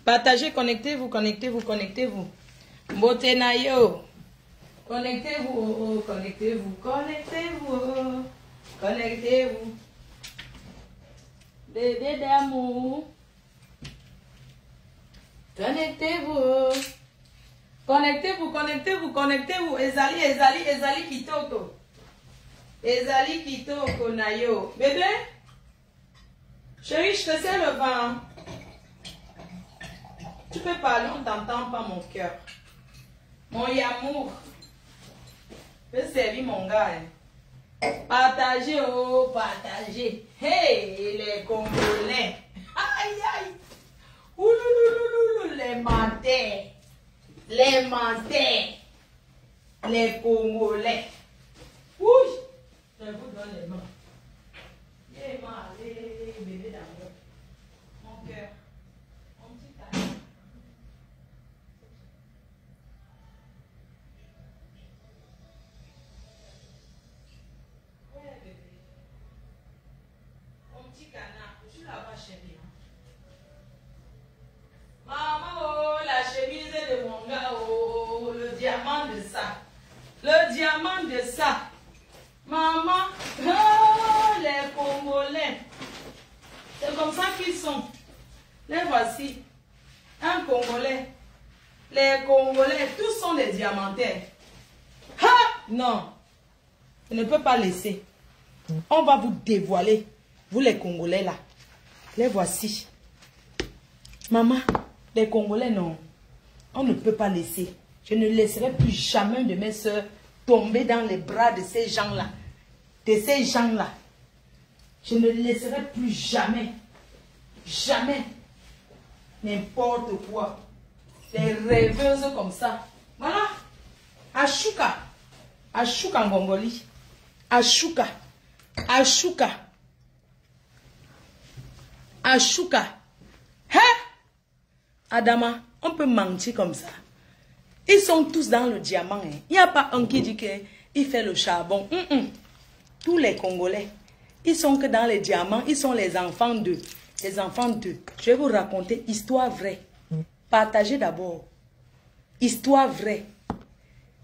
Partagez, connectez-vous, connectez-vous, connectez-vous. Botenayo. Connectez-vous, connectez-vous, connectez-vous, connectez-vous. Bébé d'amour. Connectez-vous. Connectez-vous, connectez-vous, connectez-vous. Ezali kitoko. Ezali kitoko nayo. Bébé. Chérie, je te sers le vin. Tu peux parler, on t'entend pas mon cœur. Mon yamour. Je peux servir mon gars. Partagez, oh, partagez. Hey, les Congolais. Aïe, aïe. Ouloulouloulou, les mentés. Les mentés. Les Congolais. Ouh. Je vous donne les mains. Les mains, allez, bébé d'amour. Mon cœur. Mon petit cœur. Ouais, bébé. Mon petit canard. Je suis là-bas, chérie. Maman, oh, la chemise de mon gars, oh, le diamant de ça. Le diamant de ça. Maman, oh, les Congolais. C'est comme ça qu'ils sont. Les voici. Un Congolais. Les Congolais, tous sont des diamantaires. Ha! Non. Je ne peux pas laisser. On va vous dévoiler. Vous les Congolais là. Les voici. Maman, les Congolais non. On ne peut pas laisser. Je ne laisserai plus jamais de mes soeurs tomber dans les bras de ces gens-là. De ces gens-là. Je ne laisserai plus jamais. Jamais. N'importe quoi. Les rêveuses comme ça. Voilà. Ashuka. Ashuka en Congoli. Ashuka. Ashuka. Ashuka. Hein? Adama, on peut mentir comme ça. Ils sont tous dans le diamant. Hein. Il n'y a pas un qui dit qu'il fait le charbon. Tous les Congolais, ils sont que dans les diamants. Ils sont les enfants d'eux. Les enfants d'eux. Je vais vous raconter histoire vraie. Partagez d'abord. Histoire vraie.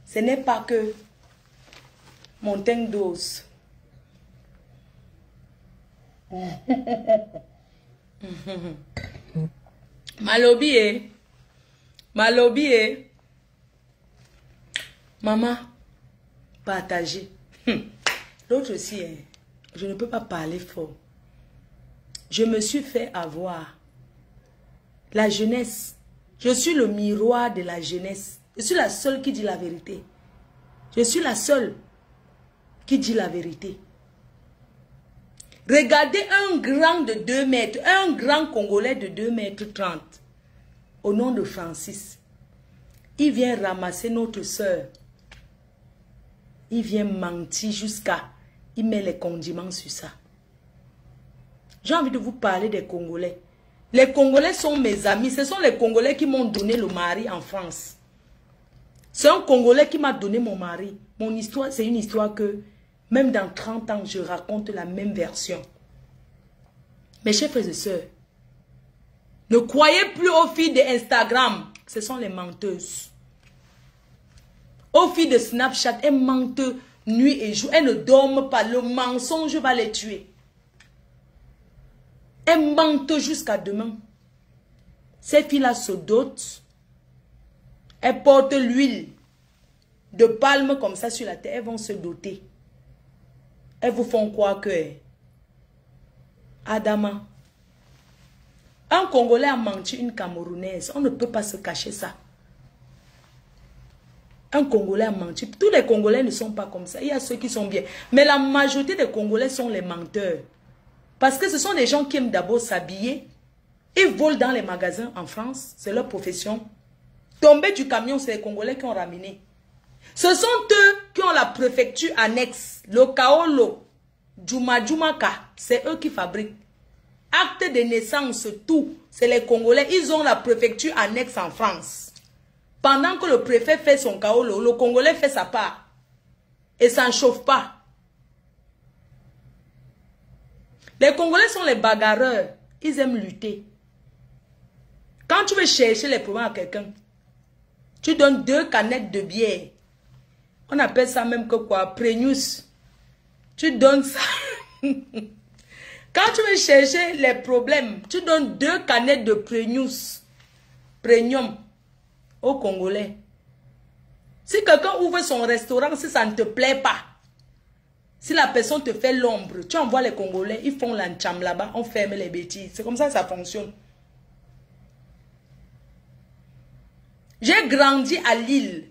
Ce n'est pas que montagne d'os. Malobi, Malobi, maman, partagez. L'autre aussi, je ne peux pas parler fort. Je me suis fait avoir. La jeunesse. Je suis le miroir de la jeunesse. Je suis la seule qui dit la vérité. Je suis la seule qui dit la vérité. Regardez un grand de 2 mètres, un grand Congolais de 2 mètres 30, au nom de Francis. Il vient ramasser notre soeur. Il vient mentir jusqu'à... Il met les condiments sur ça. J'ai envie de vous parler des Congolais. Les Congolais sont mes amis. Ce sont les Congolais qui m'ont donné le mari en France. C'est un Congolais qui m'a donné mon mari. Mon histoire, c'est une histoire que... Même dans 30 ans, je raconte la même version. Mes chers frères et sœurs, ne croyez plus aux filles d'Instagram. Ce sont les menteuses. Aux filles de Snapchat, elles mentent nuit et jour. Elles ne dorment pas. Le mensonge va les tuer. Elles mentent jusqu'à demain. Ces filles-là se dotent. Elles portent l'huile de palme comme ça sur la tête. Elles vont se doter. Elles vous font croire que Adama, un Congolais a menti une Camerounaise. On ne peut pas se cacher ça. Un Congolais a menti. Tous les Congolais ne sont pas comme ça. Il y a ceux qui sont bien. Mais la majorité des Congolais sont les menteurs. Parce que ce sont des gens qui aiment d'abord s'habiller. Ils volent dans les magasins en France. C'est leur profession. Tomber du camion, c'est les Congolais qui ont ramené. Ce sont eux qui ont la préfecture annexe. Le Kaolo, Djumaka, c'est eux qui fabriquent. Acte de naissance, tout. C'est les Congolais. Ils ont la préfecture annexe en France. Pendant que le préfet fait son Kaolo, le Congolais fait sa part. Et ça ne chauffe pas. Les Congolais sont les bagarreurs. Ils aiment lutter. Quand tu veux chercher les problèmes à quelqu'un, tu donnes 2 canettes de bière. On appelle ça même que quoi? Prénus. Tu donnes ça. Quand tu veux chercher les problèmes, tu donnes 2 canettes de Prénus. Premium. Aux Congolais. Si quelqu'un ouvre son restaurant, si ça ne te plaît pas, si la personne te fait l'ombre, tu envoies les Congolais, ils font l'encham là-bas, on ferme les bêtises. C'est comme ça que ça fonctionne. J'ai grandi à Lille.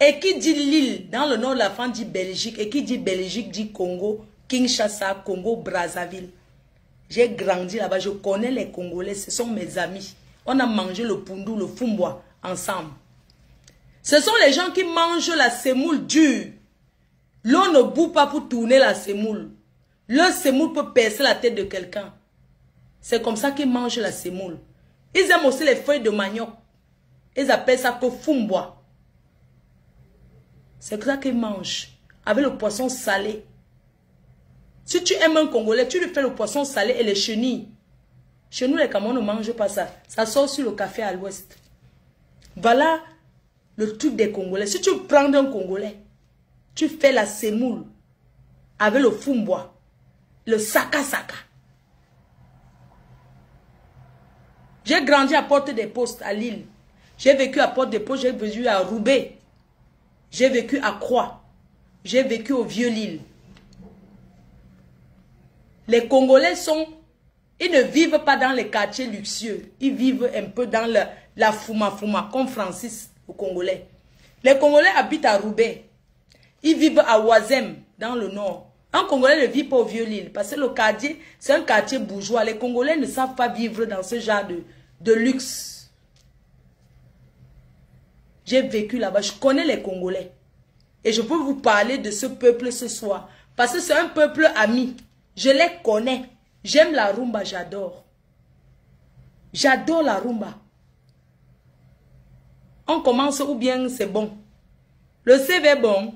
Et qui dit Lille, dans le nord de la France, dit Belgique. Et qui dit Belgique, dit Congo, Kinshasa, Congo, Brazzaville. J'ai grandi là-bas, je connais les Congolais, ce sont mes amis. On a mangé le pundu, le fumbwa ensemble. Ce sont les gens qui mangent la semoule dure. L'eau ne bout pas pour tourner la semoule. Le semoule peut percer la tête de quelqu'un. C'est comme ça qu'ils mangent la semoule. Ils aiment aussi les feuilles de manioc. Ils appellent ça que fumbwa. C'est ça qu'ils mangent. Avec le poisson salé. Si tu aimes un Congolais, tu lui fais le poisson salé et les chenilles. Chez nous, les Camerounais ne mangent pas ça. Ça sort sur le café à l'ouest. Voilà le truc des Congolais. Si tu prends un Congolais, tu fais la semoule avec le fumbwa, le saka-saka. J'ai grandi à Porte des Postes à Lille. J'ai vécu à Porte des Postes, j'ai vécu à Roubaix. J'ai vécu à Croix. J'ai vécu au Vieux-Lille. Les Congolais sont... Ils ne vivent pas dans les quartiers luxueux. Ils vivent un peu dans la fouma-fouma, comme Francis, au Congolais. Les Congolais habitent à Roubaix. Ils vivent à Ouazem, dans le nord. Un Congolais ne vit pas au Vieux-Lille, parce que le quartier, c'est un quartier bourgeois. Les Congolais ne savent pas vivre dans ce genre de luxe. J'ai vécu là-bas, je connais les Congolais. Et je peux vous parler de ce peuple ce soir. Parce que c'est un peuple ami. Je les connais. J'aime la rumba, j'adore. J'adore la rumba. On commence ou bien c'est bon. Le CV est bon.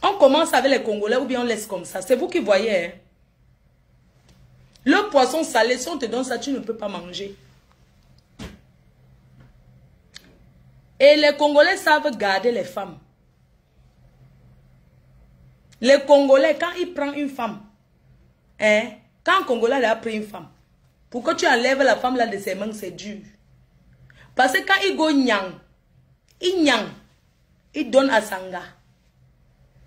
On commence avec les Congolais ou bien on laisse comme ça. C'est vous qui voyez. Hein? Le poisson salé, si on te donne ça, tu ne peux pas manger. Et les Congolais savent garder les femmes. Les Congolais, quand ils prennent une femme, hein, quand un Congolais a pris une femme, pour que tu enlèves la femme là de ses mains, c'est dur. Parce que quand il go nyang, il donne à Sanga.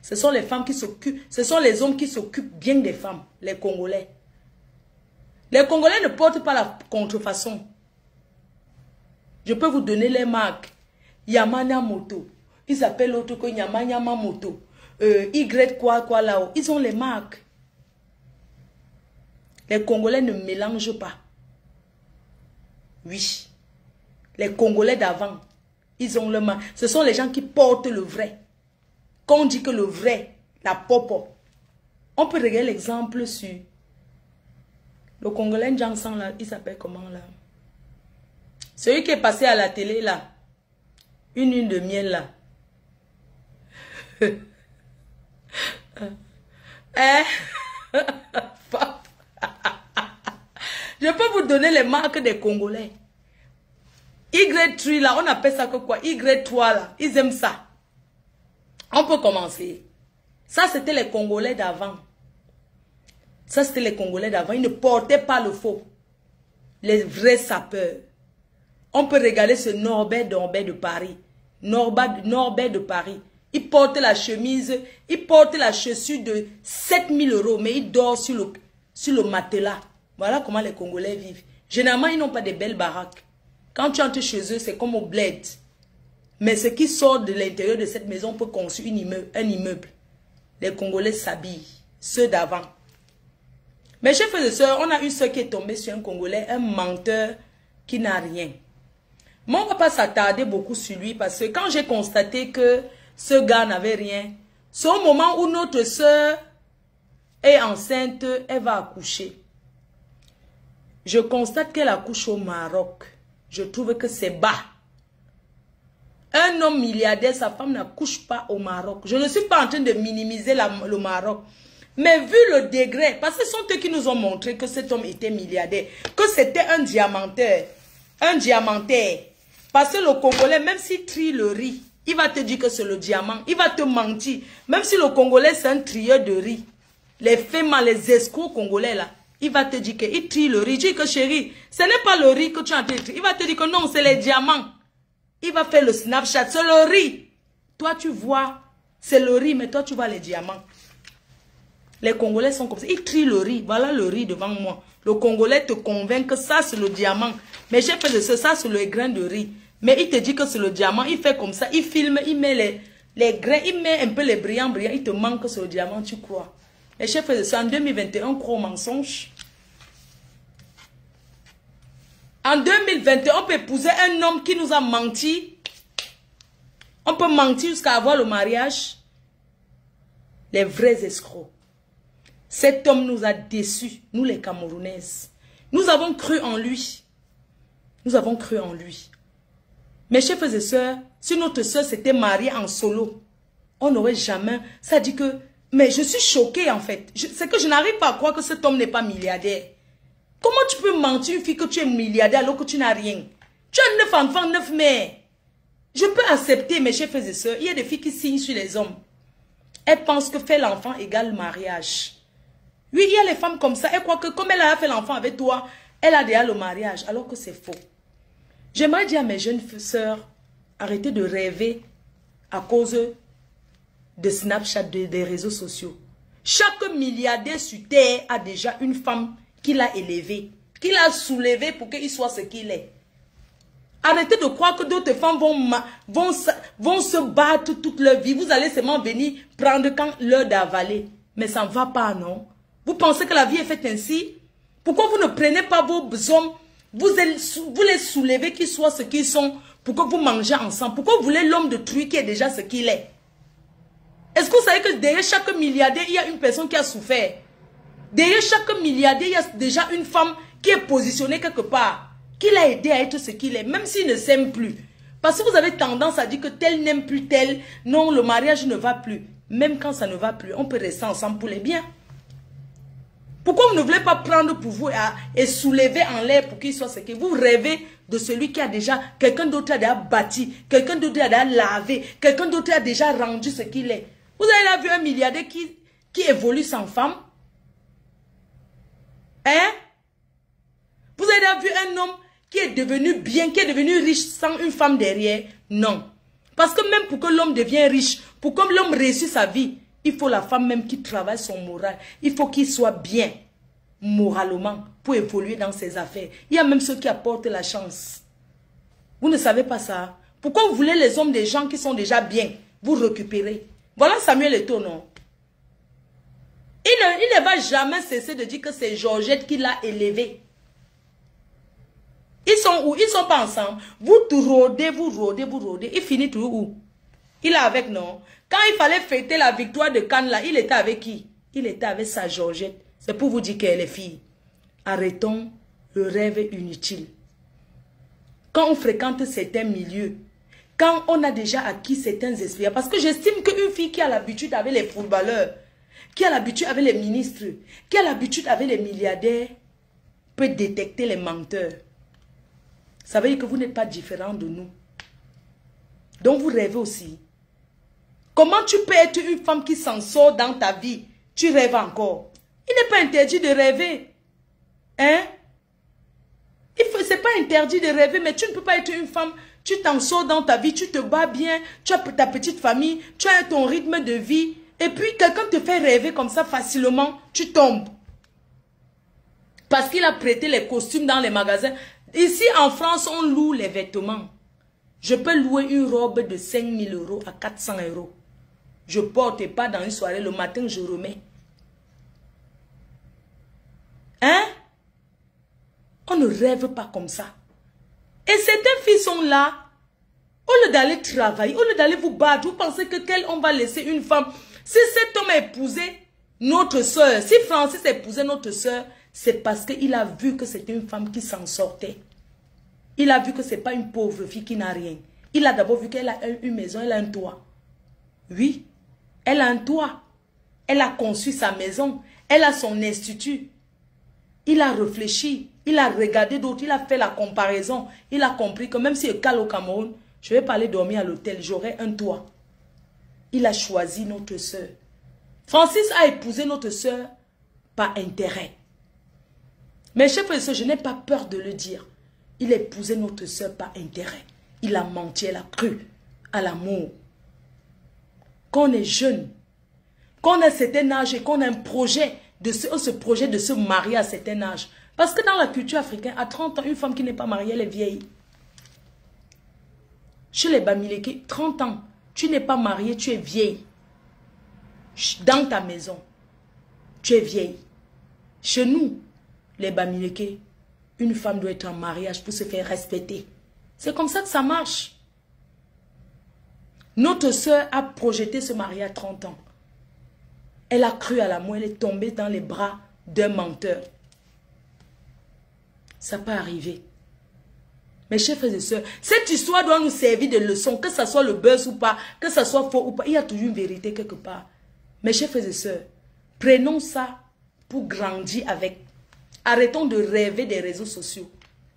Ce sont les femmes qui s'occupent, ce sont les hommes qui s'occupent bien des femmes, les Congolais. Les Congolais ne portent pas la contrefaçon. Je peux vous donner les marques. Yamana Moto. Ils appellent l'autre que Yamana Moto. Y quoi là-haut. Ils ont les marques. Les Congolais ne mélangent pas. Oui. Les Congolais d'avant, ils ont le marque. Ce sont les gens qui portent le vrai. Quand on dit que le vrai, la popo, on peut regarder l'exemple sur le Congolais Jansan là, il s'appelle comment là? Celui qui est passé à la télé là, une lune de miel là. Je peux vous donner les marques des Congolais. Y3 là, on appelle ça que quoi? Y3 là, ils aiment ça. On peut commencer. Ça, c'était les Congolais d'avant. Ça, c'était les Congolais d'avant. Ils ne portaient pas le faux. Les vrais sapeurs. On peut regarder ce Norbert de Paris. Norbert de Paris. Il porte la chemise, il porte la chaussure de 7000 €, mais il dort sur le matelas. Voilà comment les Congolais vivent. Généralement, ils n'ont pas de belles baraques. Quand tu entres chez eux, c'est comme au bled. Mais ce qui sort de l'intérieur de cette maison peut construire un immeuble. Les Congolais s'habillent, ceux d'avant. Mes chers frères et sœurs, on a une soeur qui est tombée sur un Congolais, un menteur qui n'a rien. Mais on ne va pas s'attarder beaucoup sur lui parce que quand j'ai constaté que ce gars n'avait rien, c'est au moment où notre soeur est enceinte, elle va accoucher. Je constate qu'elle accouche au Maroc. Je trouve que c'est bas. Un homme milliardaire, sa femme n'accouche pas au Maroc. Je ne suis pas en train de minimiser le Maroc. Mais vu le degré, parce que ce sont eux qui nous ont montré que cet homme était milliardaire, que c'était un diamantaire. Un diamantaire. Parce que le Congolais, même s'il trie le riz, il va te dire que c'est le diamant. Il va te mentir. Même si le Congolais, c'est un trieur de riz. Les fémins, les escrocs congolais là, il va te dire qu'il trie le riz. Il dit que chérie, ce n'est pas le riz que tu as en train de trier. Il va te dire que non, c'est les diamants. Il va faire le Snapchat, c'est le riz. Toi, tu vois, c'est le riz, mais toi, tu vois les diamants. Les Congolais sont comme ça. Ils trient le riz. Voilà le riz devant moi. Le Congolais te convainc que ça, c'est le diamant. Mais j'ai fait de ça, c'est le grain de riz. Mais il te dit que c'est le diamant. Il fait comme ça. Il filme, il met les grains, il met un peu les brillants. Il te manque que c'est le diamant, tu crois. Les chefs de ça, en 2021, on croit au mensonge. En 2021, on peut épouser un homme qui nous a menti. On peut mentir jusqu'à avoir le mariage. Les vrais escrocs. Cet homme nous a déçus, nous les Camerounaises. Nous avons cru en lui. Nous avons cru en lui. Mes chers frères et sœurs, si notre sœur s'était mariée en solo, on n'aurait jamais... Ça dit que... Mais je suis choquée en fait. C'est que je n'arrive pas à croire que cet homme n'est pas milliardaire. Comment tu peux mentir une fille que tu es milliardaire alors que tu n'as rien? Tu as 9 enfants, 9 mères. Je peux accepter, mes chers frères et sœurs, il y a des filles qui signent sur les hommes. Elles pensent que faire l'enfant égale mariage. Oui, il y a les femmes comme ça. Elles croient que comme elle a fait l'enfant avec toi, elle a déjà le mariage, alors que c'est faux. J'aimerais dire à mes jeunes sœurs, arrêtez de rêver à cause de Snapchat, des réseaux sociaux. Chaque milliardaire sur terre a déjà une femme qui l'a élevé, qui l'a soulevé pour qu'il soit ce qu'il est. Arrêtez de croire que d'autres femmes vont se battre toute leur vie. Vous allez seulement venir prendre quand l'heure d'avaler. Mais ça ne va pas, non? Vous pensez que la vie est faite ainsi? Pourquoi vous ne prenez pas vos hommes, vous les soulevez qu'ils soient ce qu'ils sont, pour que vous mangez ensemble? Pourquoi vous voulez l'homme de truie qui est déjà ce qu'il est? Est-ce que vous savez que derrière chaque milliardaire, il y a une personne qui a souffert? Derrière chaque milliardaire, il y a déjà une femme qui est positionnée quelque part, qui l'a aidé à être ce qu'il est, même s'il ne s'aime plus. Parce que vous avez tendance à dire que tel n'aime plus tel, non, le mariage ne va plus. Même quand ça ne va plus, on peut rester ensemble pour les biens. Pourquoi vous ne voulez pas prendre pour vous et soulever en l'air pour qu'il soit ce qu'il est? Vous rêvez de celui qui a déjà, quelqu'un d'autre a déjà bâti, quelqu'un d'autre a déjà lavé, quelqu'un d'autre a déjà rendu ce qu'il est. Vous avez là vu un milliardaire qui évolue sans femme? Hein? Vous avez là vu un homme qui est devenu bien, qui est devenu riche sans une femme derrière? Non. Parce que même pour que l'homme devienne riche, pour que l'homme réussisse sa vie, il faut la femme même qui travaille son moral. Il faut qu'il soit bien moralement pour évoluer dans ses affaires. Il y a même ceux qui apportent la chance. Vous ne savez pas ça? Pourquoi vous voulez les hommes des gens qui sont déjà bien? Vous récupérez. Voilà Samuel Eto'o, non? Il ne va jamais cesser de dire que c'est Georgette qui l'a élevé. Ils sont où? Ils ne sont pas ensemble. Vous rôdez, vous rôdez, vous rôdez. Il finit toujours où? Il est avec, non? Quand il fallait fêter la victoire de Cannes, là, il était avec qui? Il était avec sa Georgette. C'est pour vous dire qu'elle est fille. Arrêtons le rêve inutile. Quand on fréquente certains milieux, quand on a déjà acquis certains esprits, parce que j'estime qu'une fille qui a l'habitude avec les footballeurs, qui a l'habitude avec les ministres, qui a l'habitude avec les milliardaires, peut détecter les menteurs. Ça veut dire que vous n'êtes pas différent de nous. Donc vous rêvez aussi. Comment tu peux être une femme qui s'en sort dans ta vie? Tu rêves encore. Il n'est pas interdit de rêver. Hein? C'est pas interdit de rêver, mais tu ne peux pas être une femme, tu t'en sors dans ta vie, tu te bats bien, tu as ta petite famille, tu as ton rythme de vie, et puis quelqu'un te fait rêver comme ça facilement, tu tombes. Parce qu'il a prêté les costumes dans les magasins. Ici en France, on loue les vêtements. Je peux louer une robe de 5 000 € à 400 €. Je ne porte pas dans une soirée, le matin je remets. Hein? On ne rêve pas comme ça. Et certaines filles sont là, au lieu d'aller travailler, au lieu d'aller vous battre, vous pensez que on va laisser une femme. Si cet homme a épousé notre soeur, si Francis a épousé notre soeur, c'est parce qu'il a vu que c'était une femme qui s'en sortait. Il a vu que ce n'est pas une pauvre fille qui n'a rien. Il a d'abord vu qu'elle a une maison, elle a un toit. Oui, elle a un toit. Elle a conçu sa maison. Elle a son institut. Il a réfléchi. Il a regardé d'autres. Il a fait la comparaison. Il a compris que même si je cale au Cameroun, je vais pas aller dormir à l'hôtel. J'aurai un toit. Il a choisi notre sœur. Francis a épousé notre sœur par intérêt. Mes chers frères et sœurs, je n'ai pas peur de le dire. Il a épousé notre sœur par intérêt. Il a menti, elle a cru à l'amour. Quand on est jeune, quand on a un certain âge et qu'on a un projet de se marier à un certain âge. Parce que dans la culture africaine, à 30 ans, une femme qui n'est pas mariée, elle est vieille. Chez les Bamileke, 30 ans, tu n'es pas mariée, tu es vieille. Dans ta maison, tu es vieille. Chez nous, les Bamileke, une femme doit être en mariage pour se faire respecter. C'est comme ça que ça marche. Notre soeur a projeté ce mariage à 30 ans. Elle a cru à l'amour, elle est tombée dans les bras d'un menteur. Ça peut arriver. Mes chers frères et sœurs, cette histoire doit nous servir de leçon, que ce soit le buzz ou pas, que ce soit faux ou pas, il y a toujours une vérité quelque part. Mes chers frères et sœurs, prenons ça pour grandir avec. Arrêtons de rêver des réseaux sociaux.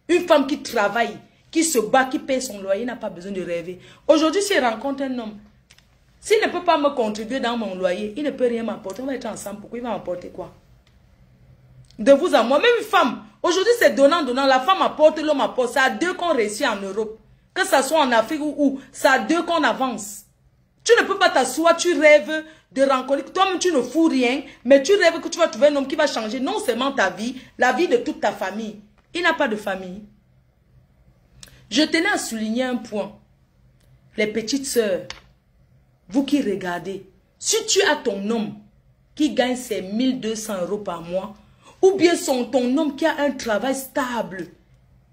Une femme qui travaille, qui se bat, qui paye son loyer, n'a pas besoin de rêver. Aujourd'hui, si elle rencontre un homme, s'il ne peut pas me contribuer dans mon loyer, il ne peut rien m'apporter. On va être ensemble. Pourquoi il va m'apporter quoi? De vous à moi, même une femme. Aujourd'hui, c'est donnant-donnant. La femme apporte, l'homme apporte. C'est à deux qu'on réussit en Europe. Que ça soit en Afrique ou où. C'est à deux qu'on avance. Tu ne peux pas t'asseoir, tu rêves de rencontrer. Toi-même, tu ne fous rien. Mais tu rêves que tu vas trouver un homme qui va changer non seulement ta vie, la vie de toute ta famille. Il n'a pas de famille. Je tenais à souligner un point. Les petites sœurs, vous qui regardez, si tu as ton homme qui gagne ses 1200 € par mois, ou bien ton homme qui a un travail stable,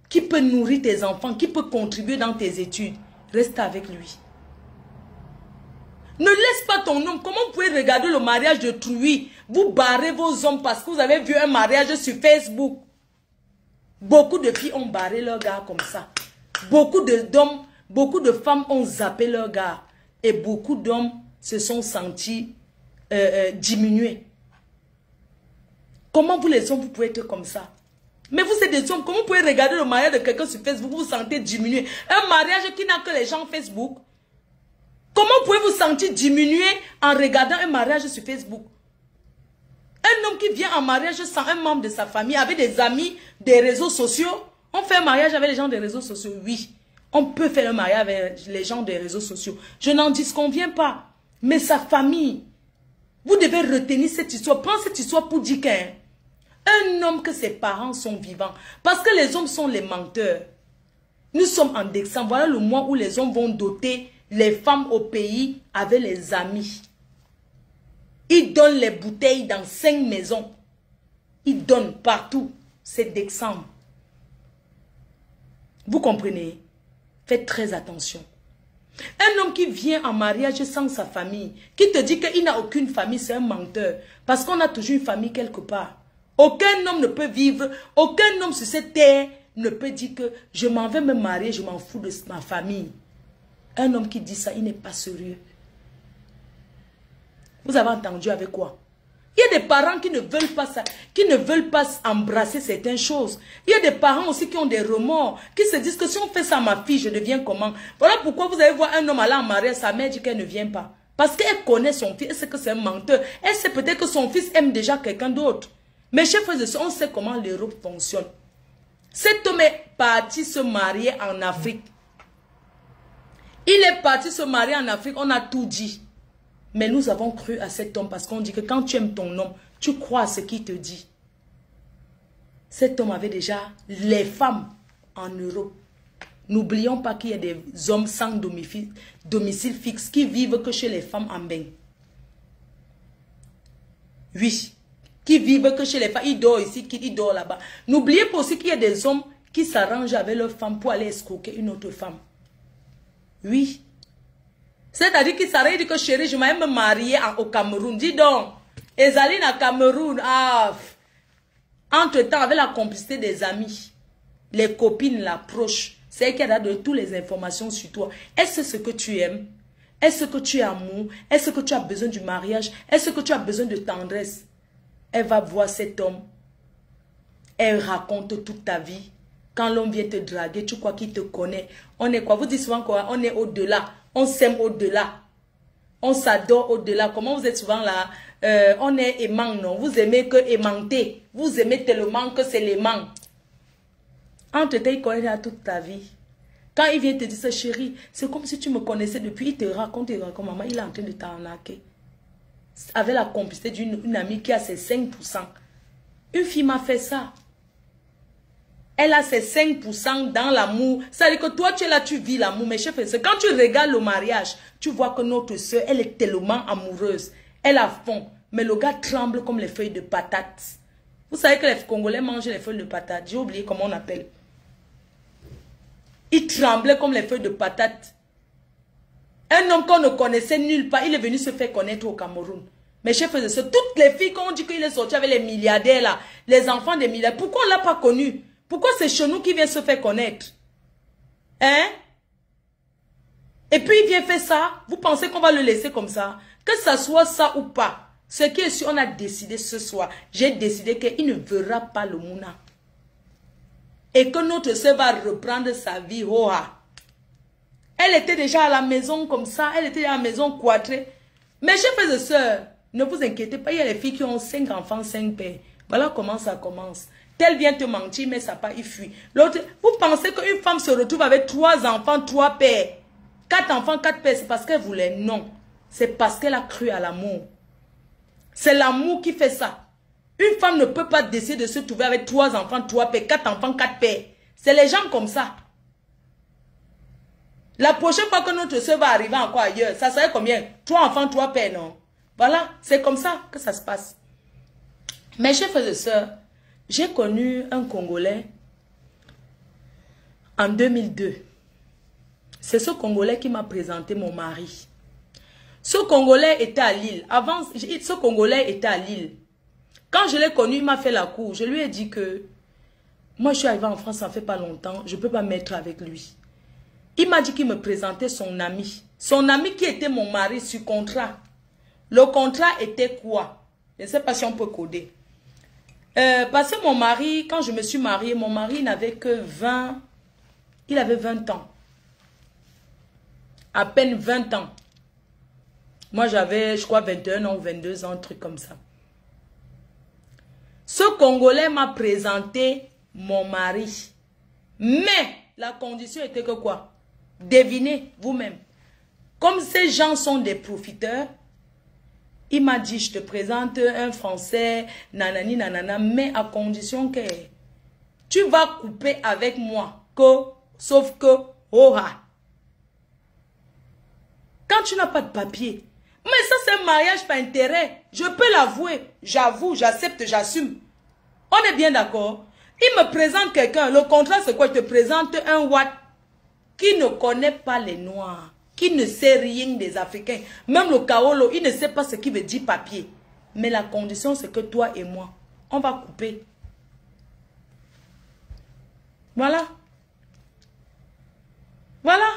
qui peut nourrir tes enfants, qui peut contribuer dans tes études, reste avec lui. Ne laisse pas ton homme. Comment vous pouvez regarder le mariage de Trouy? Vous barrez vos hommes parce que vous avez vu un mariage sur Facebook. Beaucoup de filles ont barré leur gars comme ça. Beaucoup de femmes ont zappé leur gars. Et beaucoup d'hommes se sont sentis diminués. Comment vous les hommes, vous pouvez être comme ça? Mais vous êtes des hommes, comment vous pouvez regarder le mariage de quelqu'un sur Facebook, vous vous sentez diminué? Un mariage qui n'a que les gens Facebook. Comment pouvez-vous sentir diminué en regardant un mariage sur Facebook? Un homme qui vient en mariage sans un membre de sa famille, avec des amis des réseaux sociaux. On fait un mariage avec les gens des réseaux sociaux, oui. On peut faire un mariage avec les gens des réseaux sociaux. Je n'en disconviens pas. Mais sa famille, vous devez retenir cette histoire. Prends cette histoire pour dire qu'un homme que ses parents sont vivants. Parce que les hommes sont les menteurs. Nous sommes en décembre. Voilà le mois où les hommes vont doter les femmes au pays avec les amis. Ils donnent les bouteilles dans 5 maisons. Ils donnent partout. C'est décembre. Vous comprenez? Faites très attention. Un homme qui vient en mariage sans sa famille, qui te dit qu'il n'a aucune famille, c'est un menteur. Parce qu'on a toujours une famille quelque part. Aucun homme ne peut vivre, aucun homme sur cette terre ne peut dire que je m'en vais me marier, je m'en fous de ma famille. Un homme qui dit ça, il n'est pas sérieux. Vous avez entendu avec quoi? Il y a des parents qui ne veulent pas ça, qui ne veulent pas embrasser certaines choses. Il y a des parents aussi qui ont des remords, qui se disent que si on fait ça à ma fille, je deviens comment? Voilà pourquoi vous allez voir un homme aller en mariage, sa mère dit qu'elle ne vient pas. Parce qu'elle connaît son fils, elle sait que c'est un menteur. Elle sait peut-être que son fils aime déjà quelqu'un d'autre. Mais chers frères et sœurs, on sait comment l'Europe fonctionne. Cet homme est parti se marier en Afrique. Il est parti se marier en Afrique, on a tout dit. Mais nous avons cru à cet homme parce qu'on dit que quand tu aimes ton homme, tu crois à ce qu'il te dit. Cet homme avait déjà les femmes en Europe. N'oublions pas qu'il y a des hommes sans domicile fixe qui vivent que chez les femmes en bain. Oui, qui vivent que chez les femmes. Ils dorment ici, ils dorment là-bas. N'oubliez pas aussi qu'il y a des hommes qui s'arrangent avec leurs femmes pour aller escroquer une autre femme. Oui. C'est-à-dire qu'il s'arrête, il dit que chérie, je vais me marier au Cameroun. Dis donc, Ezaline à Cameroun, entre-temps, avec la complicité des amis, les copines l'approchent, c'est qu'elle a de toutes les informations sur toi. Est-ce ce que tu aimes? Est-ce que tu es amour? Est-ce que tu as besoin du mariage? Est-ce que tu as besoin de tendresse? Elle va voir cet homme. Elle raconte toute ta vie. Quand l'homme vient te draguer, tu crois qu'il te connaît. On est quoi? Vous dites souvent quoi? On est au-delà. On s'aime au-delà. On s'adore au-delà. Comment vous êtes souvent là? On est aimant, non? Vous aimez que aimanter. Vous aimez tellement que c'est l'aimant. Entre tes, il connaît toute ta vie. Quand il vient te dire ça, chérie, c'est comme si tu me connaissais depuis. Il te raconte, maman, il est en train de t'arnaquer. Avec la complicité d'une amie qui a ses 5%. Une fille m'a fait ça. Elle a ses 5% dans l'amour. Ça veut dire que toi, tu es là, tu vis l'amour. Mais chef, c'est quand tu regardes le mariage, tu vois que notre soeur, elle est tellement amoureuse. Elle a fond. Mais le gars tremble comme les feuilles de patates. Vous savez que les Congolais mangent les feuilles de patates. J'ai oublié comment on appelle. Il tremblait comme les feuilles de patates. Un homme qu'on ne connaissait nulle part, il est venu se faire connaître au Cameroun. Mais chef, c'est toutes les filles qu'on dit qu'il est sorti avec les milliardaires là, les enfants des milliardaires, pourquoi on ne l'a pas connu? Pourquoi c'est chez nous qui vient se faire connaître? Hein? Et puis il vient faire ça, vous pensez qu'on va le laisser comme ça? Que ça soit ça ou pas, ce qui est sûr, on a décidé ce soir, j'ai décidé qu'il ne verra pas le Mouna. Et que notre soeur va reprendre sa vie. Elle était déjà à la maison comme ça. Elle était à la maison cloîtrée. Mes chers frères et sœurs, ne vous inquiétez pas. Il y a les filles qui ont 5 enfants, 5 pères. Voilà comment ça commence. Tel vient te mentir, mais ça pas, il fuit. L'autre, vous pensez qu'une femme se retrouve avec 3 enfants, 3 pères. 4 enfants, 4 pères. C'est parce qu'elle voulait? Non. C'est parce qu'elle a cru à l'amour. C'est l'amour qui fait ça. Une femme ne peut pas décider de se trouver avec 3 enfants, 3 pères, 4 enfants, 4 pères. C'est les gens comme ça. La prochaine fois que notre soeur va arriver encore ailleurs, ça serait combien? 3 enfants, 3 pères, non? Voilà, c'est comme ça que ça se passe. Mes chers frères et sœurs, j'ai connu un Congolais en 2002. C'est ce Congolais qui m'a présenté mon mari. Ce Congolais était à Lille. Avant, ce Congolais était à Lille. Quand je l'ai connu, il m'a fait la cour. Je lui ai dit que moi, je suis arrivée en France, ça fait pas longtemps. Je ne peux pas m'être avec lui. Il m'a dit qu'il me présentait son ami. Son ami qui était mon mari sur contrat. Le contrat était quoi? Je ne sais pas si on peut coder. Parce que mon mari, quand je me suis mariée, mon mari n'avait que 20... Il avait 20 ans. À peine 20 ans. Moi, j'avais, je crois, 21 ans ou 22 ans, un truc comme ça. Ce Congolais m'a présenté mon mari. Mais la condition était que quoi? Devinez vous-même. Comme ces gens sont des profiteurs, il m'a dit, je te présente un Français, nanani, nanana, mais à condition que tu vas couper avec moi, sauf que, quand tu n'as pas de papier, mais ça c'est un mariage par intérêt, je peux l'avouer, j'avoue, j'accepte, j'assume. On est bien d'accord? Il me présente quelqu'un, le contrat c'est quoi? Il te présente un Watt qui ne connaît pas les Noirs, qui ne sait rien des Africains. Même le Kaolo, il ne sait pas ce qui veut dire papier. Mais la condition c'est que toi et moi, on va couper. Voilà. Voilà.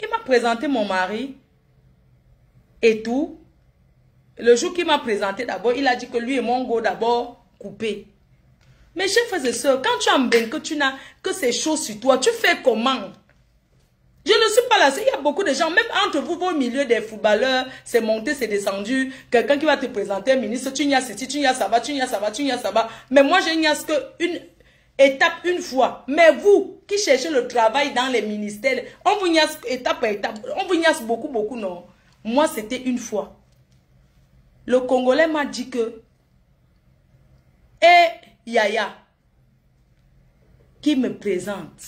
Il m'a présenté mon mari et tout. Le jour qu'il m'a présenté d'abord, il a dit que lui et mon go d'abord coupé. Mes chers frères et sœurs, quand tu as un ben, que tu n'as que ces choses sur toi, tu fais comment? Je ne suis pas là. Il y a beaucoup de gens, même entre vous, vos milieux des footballeurs, c'est monté, c'est descendu. Quelqu'un qui va te présenter un ministre, tu n'y as ceci, tu n'y as ça va, tu n'y as ça va, tu n'y as ça va. Mais moi, je n'y ai qu'une étape une fois. Mais vous, qui cherchez le travail dans les ministères, on vous n'y a étape par étape. On vous n'y a beaucoup, beaucoup, non. Moi, c'était une fois. Le Congolais m'a dit que, Yaya, qui me présente.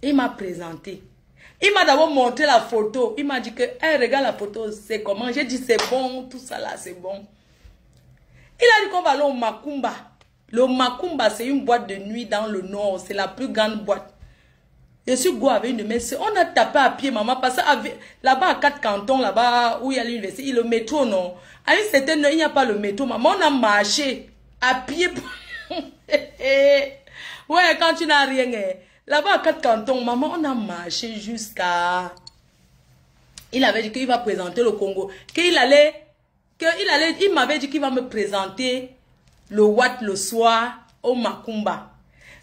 Il m'a présenté. Il m'a d'abord montré la photo. Il m'a dit que, regarde la photo, c'est comment? J'ai dit, c'est bon, tout ça là, c'est bon. Il a dit qu'on va aller au Makumba. Le Makumba, c'est une boîte de nuit dans le nord. C'est la plus grande boîte. Je suis go avec une de mes soeurs. On a tapé à pied, maman, parce que là-bas, à 4 cantons, là-bas, où il y a l'université, le métro, non. À une certaine heure, il n'y a pas le métro, maman. On a marché à pied. Ouais, quand tu n'as rien, là-bas, à 4 cantons, maman, on a marché jusqu'à Il avait dit qu'il va présenter le Congo. Il m'avait dit qu'il va me présenter le Watt le soir au Macumba.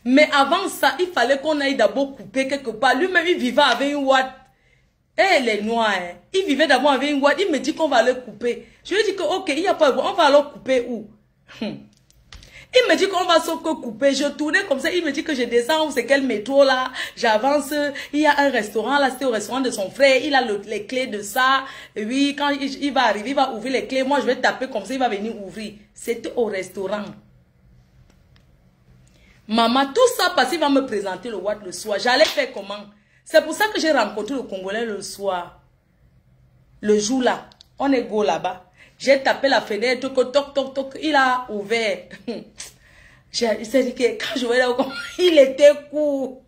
Mais avant ça, il fallait qu'on aille d'abord couper quelque part. Lui-même, il vivait avec une Watt. Eh, les noirs, hein. Il vivait d'abord avec une Watt. Il me dit qu'on va le couper. Je lui ai dit que, ok, il n'y a pas de on va alors couper où? Il me dit qu'on va se couper. Je tournais comme ça. Il me dit que je descends. C'est quel métro là? J'avance. Il y a un restaurant là. C'était au restaurant de son frère. Il a les clés de ça. Et oui, quand il va arriver, il va ouvrir les clés. Moi, je vais taper comme ça. Il va venir ouvrir. C'était au restaurant. Maman, tout ça parce qu'il va me présenter le Watt le soir. J'allais faire comment? C'est pour ça que j'ai rencontré le Congolais le soir. Le jour là. On est go là-bas. J'ai tapé la fenêtre, toc, toc, toc, il a ouvert. Il s'est dit que quand je vais là, il était court.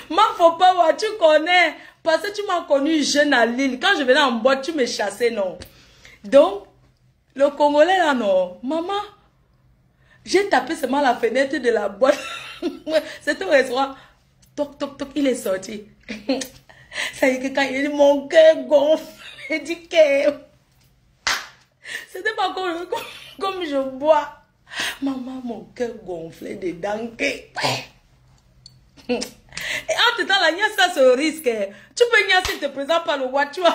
Ma faut pas voir, tu connais. Parce que tu m'as connu jeune à Lille. Quand je venais en boîte, tu me chassais, non. Donc, le Congolais là, non. Maman, j'ai tapé seulement la fenêtre de la boîte. C'était au restaurant. Toc, toc, toc, il est sorti. Ça y est que quand il dit mon cœur gonfle. Il dit que c'était pas comme je bois. Maman, mon cœur gonflé dedans. Et entre temps, la niasse, ça se risque. Tu peux niasser, te présente pas le voiture.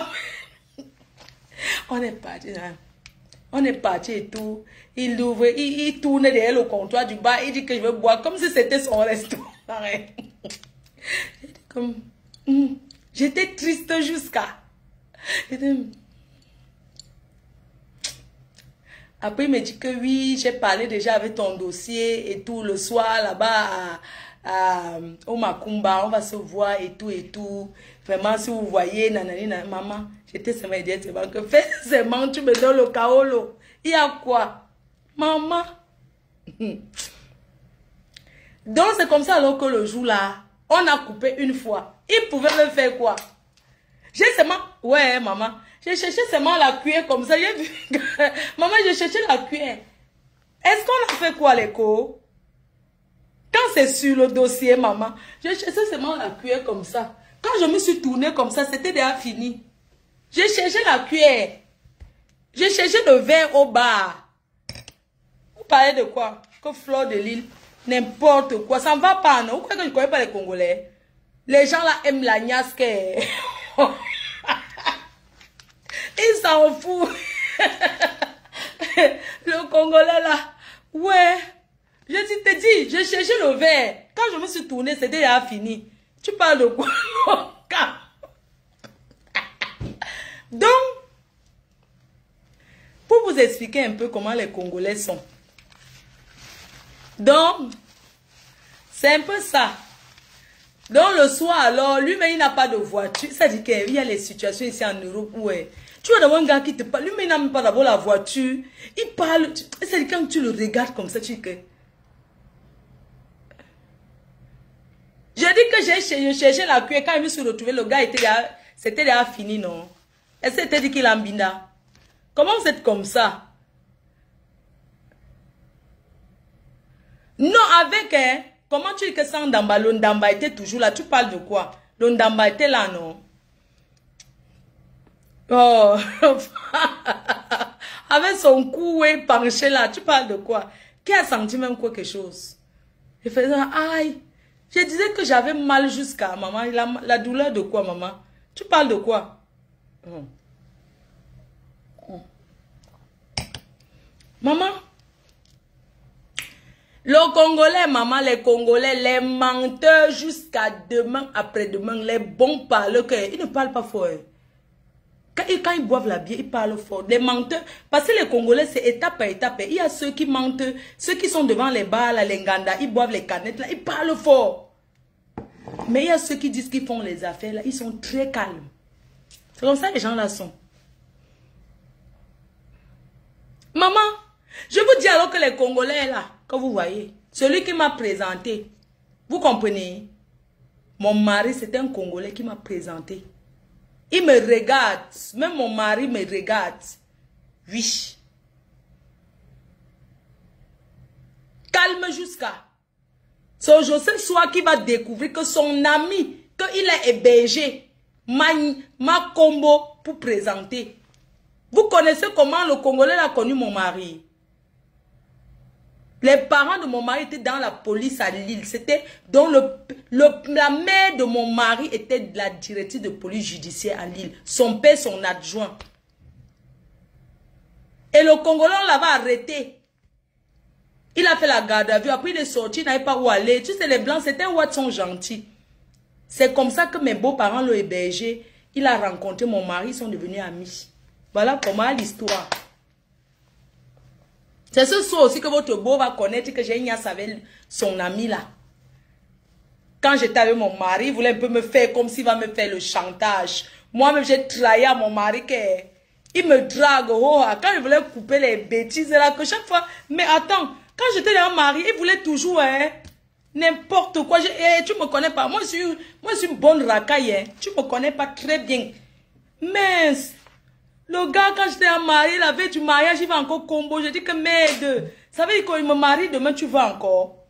On est parti là. On est parti et tout. Il ouvre, il tourne derrière le comptoir du bar. Il dit que je veux boire comme si c'était son restaurant. J'étais triste jusqu'à. Après, il me dit que oui, j'ai parlé déjà avec ton dossier et tout. Le soir, là-bas, au Macumba, on va se voir et tout et tout. Vraiment, si vous voyez, nanani, maman, j'étais seulement immédiatement que fais seulement, tu me donnes le kaolo. Il y a quoi? Maman. Donc, c'est comme ça alors que le jour là, on a coupé une fois. Il pouvait me faire quoi? J'ai seulement, ouais, maman, j'ai cherché seulement la cuillère comme ça. J'ai vu que, maman, j'ai cherché la cuillère. Est-ce qu'on a fait quoi, l'écho? Quand c'est sur le dossier, maman, j'ai cherché seulement la cuillère comme ça. Quand je me suis tournée comme ça, c'était déjà fini. J'ai cherché la cuillère. J'ai cherché le verre au bar. Vous parlez de quoi? Que Fleur de Lille, n'importe quoi. Ça ne va pas, non? Vous croyez que je ne connais pas les Congolais? Les gens là aiment la niasque. Ils s'en foutent. Le Congolais là. Ouais. Je te dis, j'ai cherché le verre. Quand je me suis tournée, c'était déjà fini. Tu parles de quoi? Donc, pour vous expliquer un peu comment les Congolais sont. Donc, c'est un peu ça. Donc, le soir, alors, lui-même, il n'a pas de voiture. Ça dit qu'il y a les situations ici en Europe où tu vois d'abord un gars qui te parle. Lui-même, il n'a même pas d'abord la voiture. Il parle. Ça dit quand tu le regardes comme ça, tu dis que... J'ai dit que j'ai cherché la cuillère. Quand je me suis retrouvé, le gars était là. C'était déjà fini, non? Est-ce que c'était dit qu'il a mbinda? Comment vous êtes comme ça? Non, avec, hein? Comment tu dis que ça, Ndamba, l'Ondamba était toujours là? Tu parles de quoi? L'Ondamba était là, non? Oh, avec son cou penché là, tu parles de quoi? Qui a senti même quelque chose? Je faisais, aïe. Je disais que j'avais mal jusqu'à maman. La douleur de quoi, maman? Tu parles de quoi? Maman? Le Congolais, maman, les Congolais, les menteurs jusqu'à demain, après-demain, les bons parleurs, ils ne parlent pas fort. Quand ils boivent la bière, ils parlent fort. Les menteurs, parce que les Congolais, c'est étape par étape. Il y a ceux qui mentent, ceux qui sont devant les bars, la lenganda, ils boivent les canettes, là, ils parlent fort. Mais il y a ceux qui disent qu'ils font les affaires, là, ils sont très calmes. C'est comme ça que les gens là sont. Maman, je vous dis alors que les Congolais là, quand vous voyez, celui qui m'a présenté, vous comprenez? Mon mari, c'est un Congolais qui m'a présenté. Il me regarde, même mon mari me regarde. Oui. Calme jusqu'à. C'est Joseph Soir qui va découvrir que son ami, qu'il a hébergé, ma combo pour présenter. Vous connaissez comment le Congolais a connu mon mari? Les parents de mon mari étaient dans la police à Lille. C'était donc la mère de mon mari était de la directrice de police judiciaire à Lille. Son père, son adjoint. Et le Congolais, on l'avait arrêté. Il a fait la garde à vue. Après, il est sorti, il n'avait pas où aller. Tu sais, les Blancs, c'était un Watson gentil. C'est comme ça que mes beaux-parents l'ont hébergé. Il a rencontré mon mari, ils sont devenus amis. Voilà comment l'histoire. C'est ce soir aussi que votre beau va connaître que j'ai Ignace avec son ami là. Quand j'étais avec mon mari, il voulait un peu me faire comme s'il va me faire le chantage. Moi-même, j'ai trahi à mon mari qu'il me drague. Oh, quand il voulait couper les bêtises là, que chaque fois... Mais attends, quand j'étais avec mon mari, il voulait toujours n'importe quoi. Tu me connais pas. Moi, je suis une bonne racaille. Hein. Tu me connais pas très bien. Mais... Le gars, quand j'étais marié, la veille du mariage, il va encore combo. Je dis que merde, ça veut dire qu'il me marie demain, tu vas encore.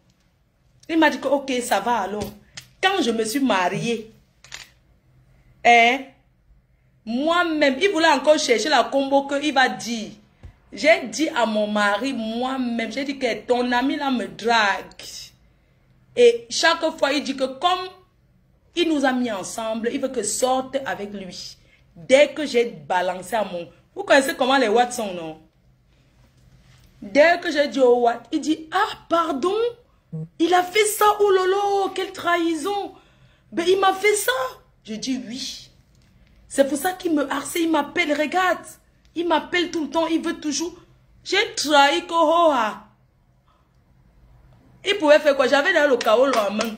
Il m'a dit que ok, ça va alors. Quand je me suis mariée, moi-même, il voulait encore chercher la combo qu'il va dire. J'ai dit à mon mari, moi-même, j'ai dit que ton ami là me drague. Et chaque fois, il dit que comme il nous a mis ensemble, il veut que sorte avec lui. Dès que j'ai balancé à mon... Vous connaissez comment les Watts sont, non? Dès que j'ai dit au Watt, il dit, ah, pardon, il a fait ça, oh lolo, quelle trahison. Ben, il m'a fait ça. Je dis oui. C'est pour ça qu'il me harcèle, il m'appelle, regarde. Il m'appelle tout le temps, il veut toujours... J'ai trahi Kohoa. Il pouvait faire quoi? J'avais dans le chaos en main.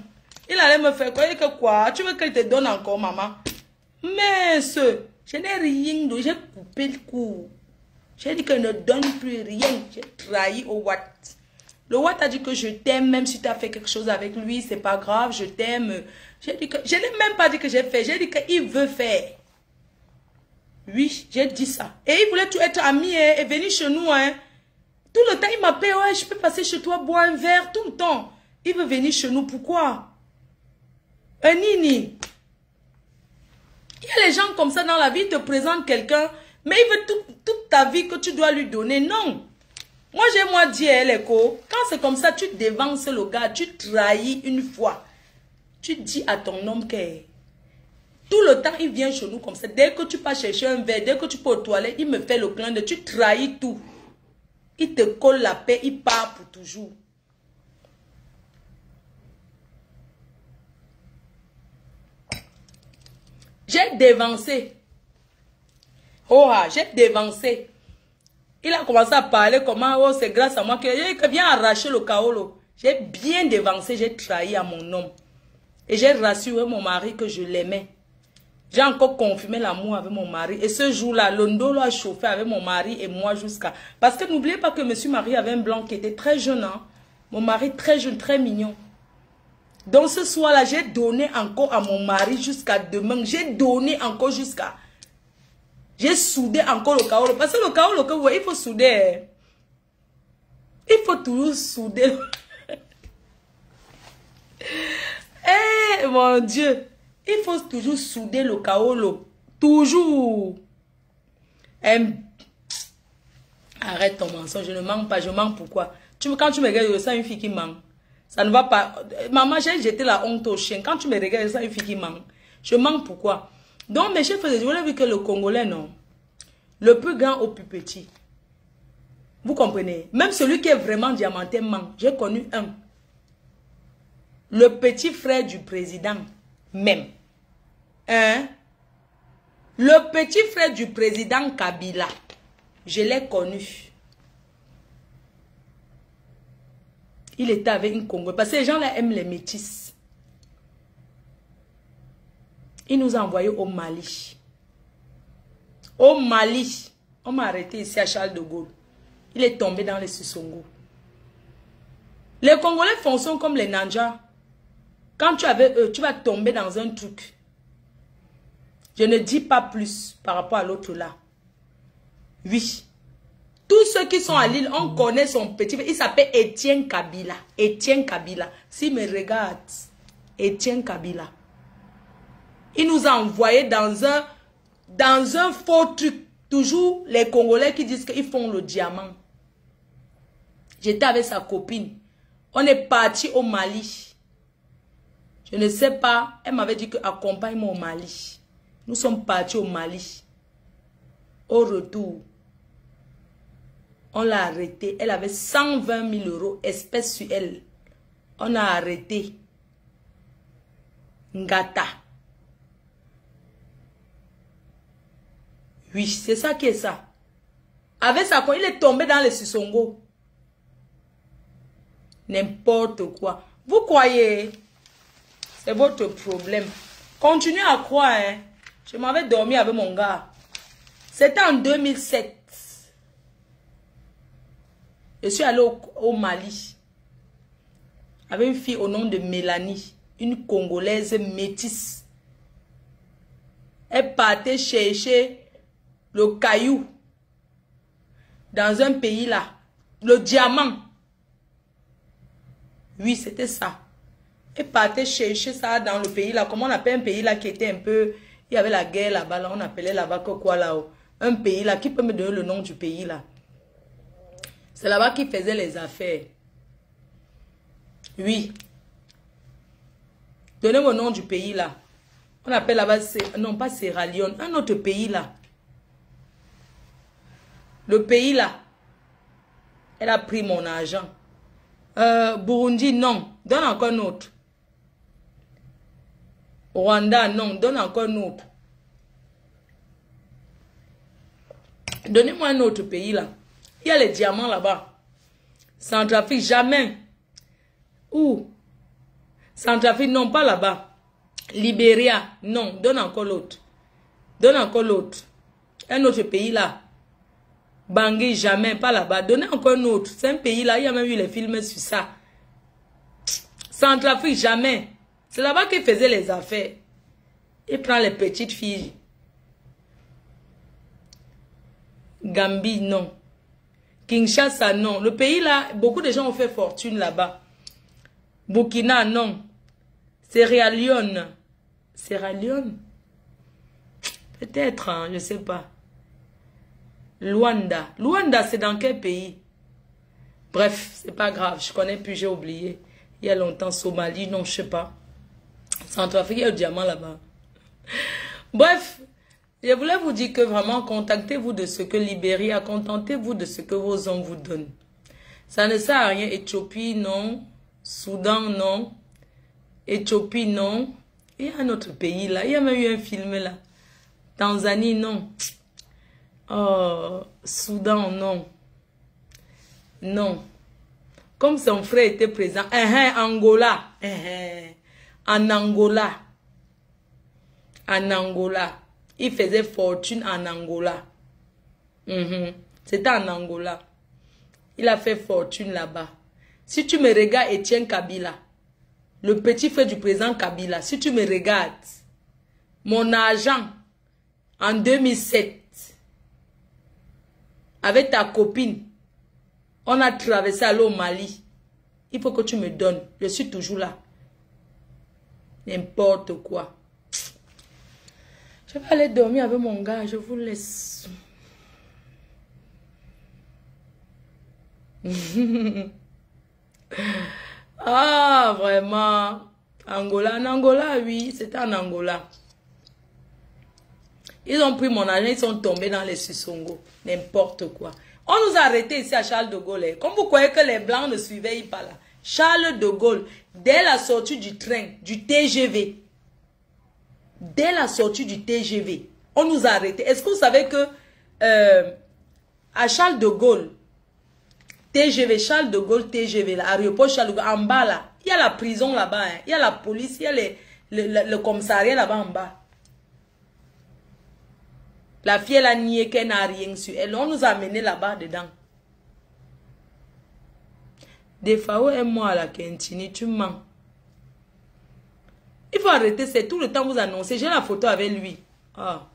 Il allait me faire quoi? Il dit que quoi? Tu veux qu'il te donne encore, maman? Mais je n'ai rien de... J'ai coupé le cou. J'ai dit qu'elle ne donne plus rien. J'ai trahi au Watt. Le Watt a dit que je t'aime, même si tu as fait quelque chose avec lui, c'est pas grave, je t'aime. J'ai dit que... Je n'ai même pas dit que j'ai fait. J'ai dit qu'il veut faire. Oui, j'ai dit ça. Et il voulait tout être ami et venir chez nous. Hein. Tout le temps, il m'appelle, ouais, je peux passer chez toi, boire un verre, tout le temps. Il veut venir chez nous, pourquoi? Un nini. Il y a les gens comme ça dans la vie, ils te présentent quelqu'un, mais il veut toute ta vie que tu dois lui donner. Non. Moi, j'ai dit à l'écho, quand c'est comme ça, tu dévances le gars, tu trahis une fois. Tu dis à ton homme que tout le temps, il vient chez nous comme ça. Dès que tu pars chercher un verre, dès que tu peux aux toilettes, il me fait le clin de tu trahis tout. Il te colle la paix, il part pour toujours. J'ai dévancé. Oh, j'ai dévancé. Il a commencé à parler comment, oh, c'est grâce à moi que j'ai bien arraché le chaos. J'ai bien dévancé, j'ai trahi à mon homme. Et j'ai rassuré mon mari que je l'aimais. J'ai encore confirmé l'amour avec mon mari. Et ce jour-là, l'Ondolo a chauffé avec mon mari et moi jusqu'à... Parce que n'oubliez pas que monsieur Marie avait un blanc qui était très jeune. Hein? Mon mari très jeune, très mignon. Donc ce soir-là, j'ai donné encore à mon mari jusqu'à demain. J'ai donné encore jusqu'à... J'ai soudé encore le chaos. Parce que le chaos, vous voyez, il faut souder. Il faut toujours souder. Eh, mon Dieu. Il faut toujours souder le chaos. Toujours. Arrête ton mensonge. Je ne mens pas. Je mens pourquoi? Quand tu me regardes, je sens une fille qui ment. Ça ne va pas. Maman, j'ai jeté la honte au chien. Quand tu me regardes, je sens une fille qui ment. Je mens pourquoi? Donc, mes chefs, je voulais dire que le Congolais, non. Le plus grand au plus petit. Vous comprenez? Même celui qui est vraiment diamanté ment. J'ai connu un. Le petit frère du président, même. Hein? Le petit frère du président Kabila. Je l'ai connu. Il était avec une Congolais. Parce que les gens là aiment les métis. Il nous a envoyés au Mali. Au Mali. On m'a arrêté ici à Charles de Gaulle. Il est tombé dans les Sissongo. Les Congolais fonctionnent comme les Nanjas. Quand tu es avec eux, tu vas tomber dans un truc. Je ne dis pas plus par rapport à l'autre là. Oui. Tous ceux qui sont à Lille, on connaît son petit... Il s'appelle Etienne Kabila. Etienne Kabila. S'il me regarde, Etienne Kabila. Il nous a envoyés dans un faux truc. Toujours les Congolais qui disent qu'ils font le diamant. J'étais avec sa copine. On est parti au Mali. Je ne sais pas. Elle m'avait dit que accompagne-moi au Mali. Nous sommes partis au Mali. Au retour, on l'a arrêtée. Elle avait 120 000 euros espèces sur elle. On a arrêté. Ngata. Oui, c'est ça qui est ça. Avec ça, il est tombé dans les Sissongo. N'importe quoi. Vous croyez? C'est votre problème. Continuez à croire. Hein. Je m'avais dormi avec mon gars. C'était en 2007. Je suis allé au Mali. Avec une fille au nom de Mélanie. Une Congolaise métisse. Elle partait chercher le caillou dans un pays là. Le diamant. Oui, c'était ça. Elle partait chercher ça dans le pays là. Comment on appelle un pays là qui était un peu... Il y avait la guerre là-bas. Là, on appelait là-bas quoi là-haut. Un pays là. Qui peut me donner le nom du pays là? C'est là-bas qu'ils faisaient les affaires. Oui. Donnez-moi le nom du pays là. On appelle là-bas... Non, pas Sierra Leone. Un autre pays là. Le pays là. Elle a pris mon argent. Burundi, non. Donne encore un autre. Rwanda, non. Donne encore un autre. Donnez-moi un autre pays là. Il y a les diamants là-bas. Centrafrique, jamais. Où? Centrafrique, non, pas là-bas. Libéria, non. Donne encore l'autre. Donne encore l'autre. Un autre pays là. Bangui, jamais, pas là-bas. Donnez encore un autre. C'est un pays là, il y a même eu les films sur ça. Centrafrique, jamais. C'est là-bas qu'il faisait les affaires. Il prend les petites filles. Gambie, non. Kinshasa, non. Le pays là, beaucoup de gens ont fait fortune là-bas. Burkina, non. Sierra Leone. Sierra Leone? Peut-être, hein, je ne sais pas. Luanda. Luanda, c'est dans quel pays? Bref, c'est pas grave. Je connais plus, j'ai oublié. Il y a longtemps, Somalie, non, je sais pas. Centrafrique, il y a le diamant là-bas. Bref, je voulais vous dire que vraiment, contactez-vous de ce que Libéria, contentez-vous de ce que vos hommes vous donnent. Ça ne sert à rien. Éthiopie, non. Soudan, non. Éthiopie, non. Il y a un autre pays là. Il y a même eu un film là. Tanzanie, non. Oh, Soudan, non. Non. Comme son frère était présent. Angola. En Angola. En Angola. Il faisait fortune en Angola. C'était en Angola. Il a fait fortune là-bas. Si tu me regardes, Etienne Kabila, le petit frère du président Kabila, si tu me regardes, mon argent en 2007, avec ta copine, on a traversé à l'eau au Mali. Il faut que tu me donnes. Je suis toujours là. N'importe quoi. Je vais aller dormir avec mon gars. Je vous laisse. Ah, vraiment. Angola. En Angola, oui. C'était en Angola. Ils ont pris mon argent. Ils sont tombés dans les Sissongo. N'importe quoi. On nous a arrêtés ici à Charles de Gaulle. Comme vous croyez que les Blancs ne suivaient pas là. Charles de Gaulle, dès la sortie du train, du TGV, dès la sortie du TGV, on nous a arrêtés. Est-ce que vous savez que à Charles de Gaulle, TGV, Charles de Gaulle, TGV, là, aéroport Charles de Gaulle, en bas là, il y a la prison là-bas, hein, il y a la police, il y a le commissariat là-bas en bas. La fille, elle a nié qu'elle n'a rien su. Elle, on nous a amenés là-bas dedans. Des fois, et moi, la Kentini, tu mens. Il faut arrêter, c'est tout le temps vous annoncer. J'ai la photo avec lui. Ah.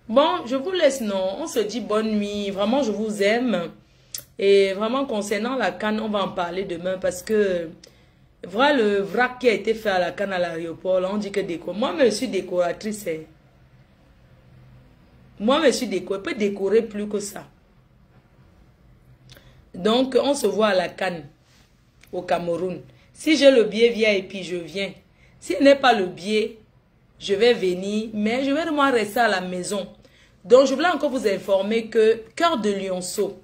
Bon, je vous laisse, non. On se dit bonne nuit. Vraiment, je vous aime. Et vraiment, concernant la CAN, on va en parler demain parce que Voilà le vrac qui a été fait à la canne à l'aéroport. On dit que décore. Moi, je suis décoratrice. Moi, je suis décorée. Je peux décorer plus que ça. Donc, on se voit à la canne au Cameroun. Si j'ai le billet VIP, je viens. S'il n'est pas le billet, je vais venir. Mais je vais vraiment rester à la maison. Donc, je voulais encore vous informer que Cœur de Lionceau,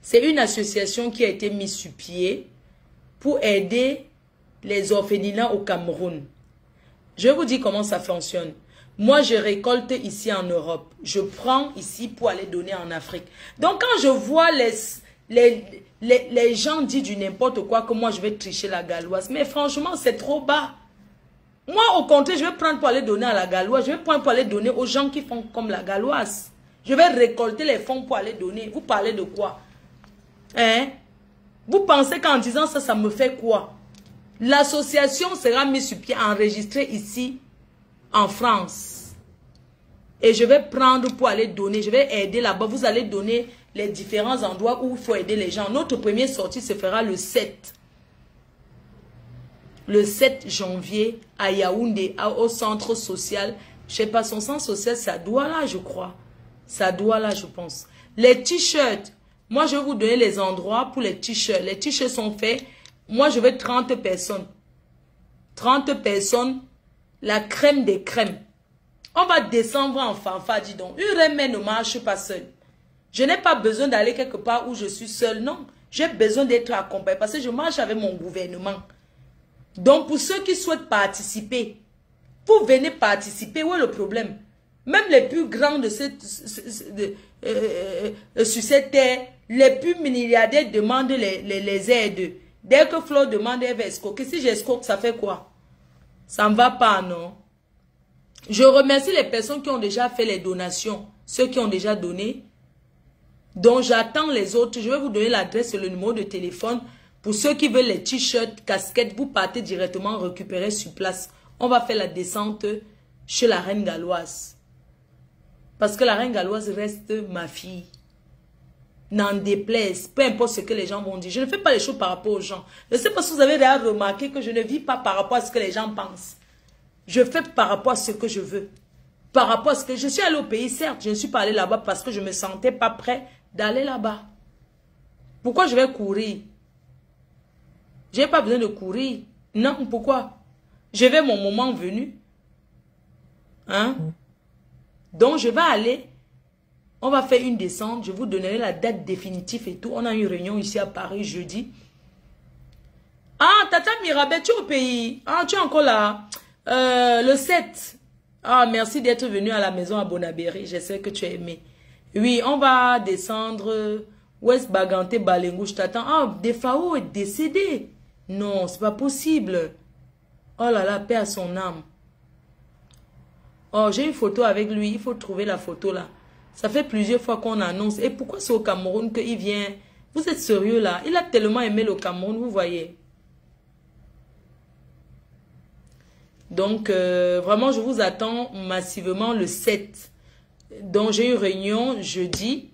c'est une association qui a été mise sur pied pour aider les orphelinats au Cameroun. Je vais vous dire comment ça fonctionne. Moi, je récolte ici en Europe. Je prends ici pour aller donner en Afrique. Donc, quand je vois les gens dire du n'importe quoi, que moi, je vais tricher la galloise. Mais franchement, c'est trop bas. Moi, au contraire, je vais prendre pour aller donner à la galloise. Je vais prendre pour aller donner aux gens qui font comme la galloise. Je vais récolter les fonds pour aller donner. Vous parlez de quoi? Hein? Vous pensez qu'en disant ça, ça me fait quoi? L'association sera mise sur pied, enregistrée ici, en France. Et je vais prendre pour aller donner. Je vais aider là-bas. Vous allez donner les différents endroits où il faut aider les gens. Notre première sortie se fera le 7. Le 7 janvier, à Yaoundé, au centre social. Je ne sais pas, son centre social, c'est à Douala, je crois. C'est à Douala, je pense. Les t-shirts. Moi, je vais vous donner les endroits pour les t-shirts. Les t-shirts sont faits. Moi, je veux 30 personnes. 30 personnes. La crème des crèmes. On va descendre en fanfare, dis donc. Une reine ne marche pas seule. Je n'ai pas besoin d'aller quelque part où je suis seule, non. J'ai besoin d'être accompagnée parce que je marche avec mon gouvernement. Donc, pour ceux qui souhaitent participer, vous venez participer. Où est le problème? Même les plus grands de sur cette terre, les plus milliardaires demandent les aides. Dès que Flo demande, elle va escroquer. Si j'escroque, ça fait quoi? Ça ne va pas, non? Je remercie les personnes qui ont déjà fait les donations. Ceux qui ont déjà donné. Donc, j'attends les autres. Je vais vous donner l'adresse et le numéro de téléphone. Pour ceux qui veulent les t-shirts, casquettes, vous partez directement récupérer sur place. On va faire la descente chez la reine galloise. Parce que la reine galloise reste ma fille. N'en déplaise, peu importe ce que les gens vont dire. Je ne fais pas les choses par rapport aux gens. Je ne sais pas si vous avez déjà remarqué que je ne vis pas par rapport à ce que les gens pensent. Je fais par rapport à ce que je veux. Par rapport à ce que je suis allée au pays, certes, je ne suis pas allée là-bas parce que je ne me sentais pas prêt d'aller là-bas. Pourquoi je vais courir? Je n'ai pas besoin de courir. Non, pourquoi? Je vais mon moment venu. Hein? Donc, je vais aller. On va faire une descente. Je vous donnerai la date définitive et tout. On a une réunion ici à Paris jeudi. Ah, Tata Mirabel, tu es au pays. Ah, tu es encore là. Le 7. Ah, merci d'être venu à la maison à Bonabéry. Je sais que tu as aimé. Oui, on va descendre. Ouest Baganté, Balengou, je t'attends. Ah, Defao est décédé. Non, c'est pas possible. Oh là là, paix à son âme. Oh, j'ai une photo avec lui. Il faut trouver la photo là. Ça fait plusieurs fois qu'on annonce. Et pourquoi c'est au Cameroun qu'il vient? Vous êtes sérieux là? Il a tellement aimé le Cameroun, vous voyez. Donc, vraiment, je vous attends massivement le 7. Donc, j'ai une réunion jeudi.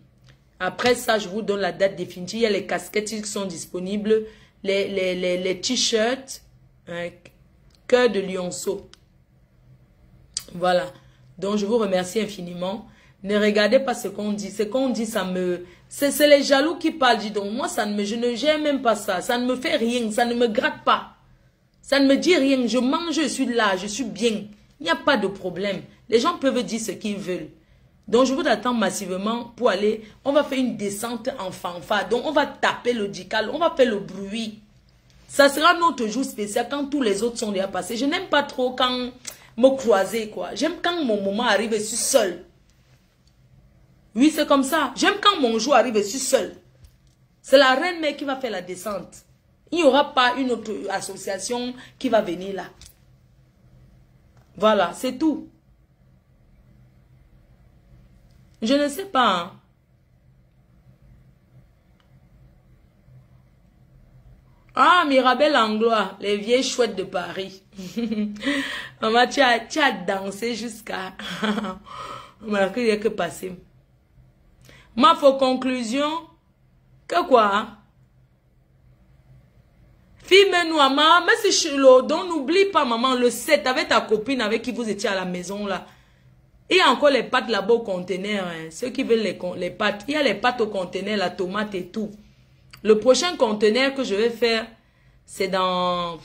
Après ça, je vous donne la date définitive. Il y a les casquettes qui sont disponibles. Les t-shirts. Cœur de Lionceau. Voilà. Donc, je vous remercie infiniment. Ne regardez pas ce qu'on dit. Ce qu'on dit, ça me... C'est les jaloux qui parlent. Dis donc, moi, je ne j'aime même pas ça. Ça ne me fait rien. Ça ne me gratte pas. Ça ne me dit rien. Je mange, je suis là. Je suis bien. Il n'y a pas de problème. Les gens peuvent dire ce qu'ils veulent. Donc, je vous attends massivement pour aller. On va faire une descente en fanfare. Donc, on va taper le dical. On va faire le bruit. Ça sera notre jour spécial quand tous les autres sont déjà passés. Je n'aime pas trop quand me croiser, quoi. J'aime quand mon moment arrive et je suis seule. Oui, c'est comme ça. J'aime quand mon jour arrive et je suis seule. C'est la reine mère qui va faire la descente. Il n'y aura pas une autre association qui va venir là. Voilà, c'est tout. Je ne sais pas. Hein. Ah, Mirabel Anglois, les vieilles chouettes de Paris. Maman, tu as dansé jusqu'à... On m'a dit que passer. Ma faux conclusion, que quoi? Filme-nous, maman. Mais si donc n'oublie pas, maman, le 7 avec ta copine avec qui vous étiez à la maison là. Il y a encore les pâtes là-bas au conteneur. Hein. Ceux qui veulent les pâtes. Il y a les pâtes au conteneur, la tomate et tout. Le prochain conteneur que je vais faire, c'est dans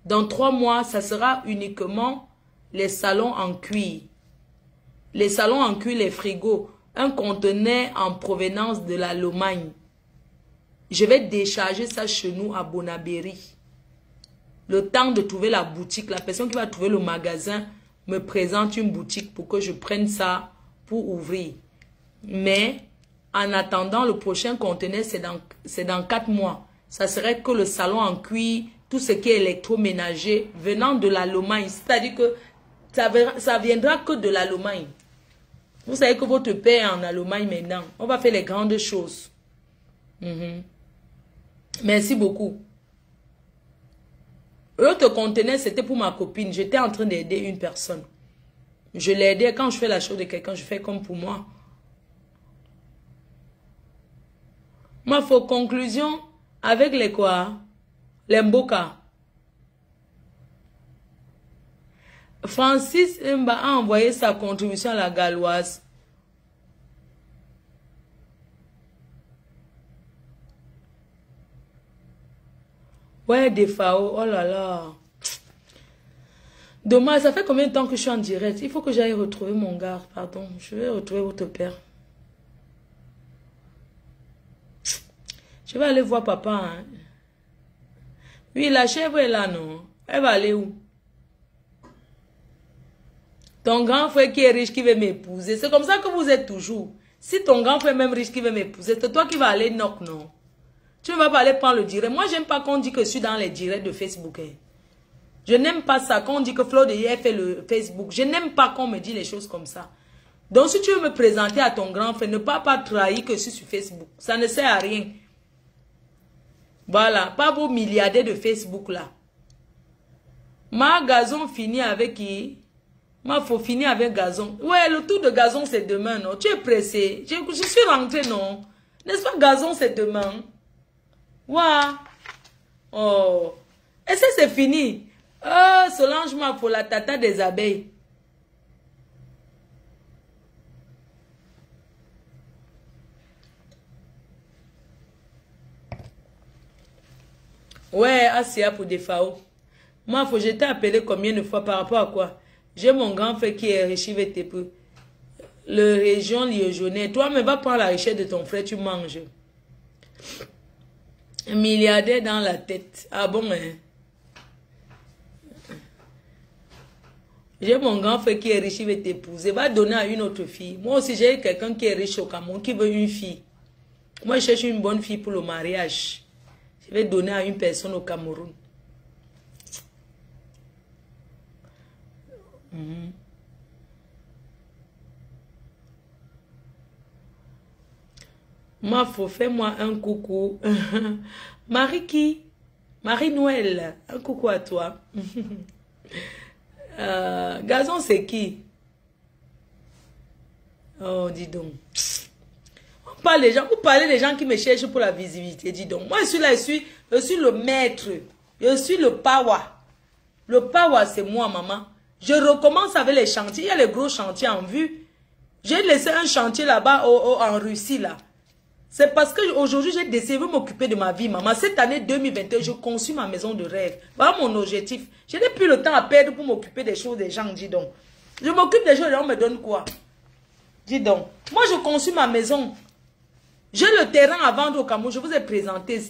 3 mois. Ça sera uniquement les salons en cuir. Les salons en cuir, les frigos. Un conteneur en provenance de la Lomagne. Je vais décharger ça chez nous à Bonabéry. Le temps de trouver la boutique, la personne qui va trouver le magasin me présente une boutique pour que je prenne ça pour ouvrir. Mais en attendant, le prochain conteneur, c'est dans 4 mois. Ça serait que le salon en cuir, tout ce qui est électroménager, venant de la Lomagne. C'est-à-dire que ça viendra que de la Lomagne. Vous savez que votre père est en Allemagne maintenant. On va faire les grandes choses. Merci beaucoup. L'autre conteneur, c'était pour ma copine. J'étais en train d'aider une personne. Je l'ai aidé. Quand je fais la chose de quelqu'un, je fais comme pour moi. Moi, faut conclusion avec les quoi? Les Mboka. Francis Mba a envoyé sa contribution à la Galloise. Ouais, des FAO, oh là là. Dommage, ça fait combien de temps que je suis en direct? Il faut que j'aille retrouver mon gars, pardon. Je vais retrouver votre père. Je vais aller voir papa. Hein. Oui, la chèvre est là, non? Elle va aller où? Ton grand frère qui est riche qui veut m'épouser. C'est comme ça que vous êtes toujours. Si ton grand frère est même riche qui veut m'épouser, c'est toi qui vas aller knock, non? Tu ne vas pas aller prendre le direct. Moi, j'aime pas qu'on dit que je suis dans les directs de Facebook. Hein. Je n'aime pas ça. Quand on dit que Flo de hier fait le Facebook. Je n'aime pas qu'on me dit les choses comme ça. Donc, si tu veux me présenter à ton grand frère, ne pas trahir que je suis sur Facebook. Ça ne sert à rien. Voilà. Pas vos milliardaires de Facebook là. Ma Gazon finit avec qui? Moi, il faut finir avec Gazon. Ouais, le tour de Gazon, c'est demain, non? Tu es pressé. Je suis rentré, non? N'est-ce pas, Gazon, c'est demain? Ouais. Oh. Et ça, c'est fini. Oh, Solange m'a pour la tata des abeilles. Ouais, Asia pour des FAO. Moi, faut que je t'ai appelé combien de fois par rapport à quoi? J'ai mon grand frère qui est riche, le région lyonnais. Toi, mais va prendre la richesse de ton frère, tu manges. Un milliardaire dans la tête. Ah bon, hein? J'ai mon grand frère qui est riche, il veut t'épouser. Va donner à une autre fille. Moi aussi, j'ai quelqu'un qui est riche au Cameroun, qui veut une fille. Moi, je cherche une bonne fille pour le mariage. Je vais donner à une personne au Cameroun. Moi, faut faire moi un coucou. Marie qui? Marie-Noël. Un coucou à toi. Gazon, c'est qui? Oh, dis donc. On parle des gens, vous parlez des gens qui me cherchent pour la visibilité. Dis donc. Moi, je suis là, je suis le maître. Je suis le power. Le power, c'est moi, maman. Je recommence avec les chantiers. Il y a les gros chantiers en vue. J'ai laissé un chantier là-bas en Russie, là. C'est parce qu'aujourd'hui, j'ai décidé de m'occuper de ma vie, maman. Cette année 2021, je conçus ma maison de rêve. Voilà mon objectif. Je n'ai plus le temps à perdre pour m'occuper des choses des gens, dis donc. Je m'occupe des choses, les gens me donnent quoi? Dis donc. Moi, je conçus ma maison. J'ai le terrain à vendre au Cameroun. Je vous ai présenté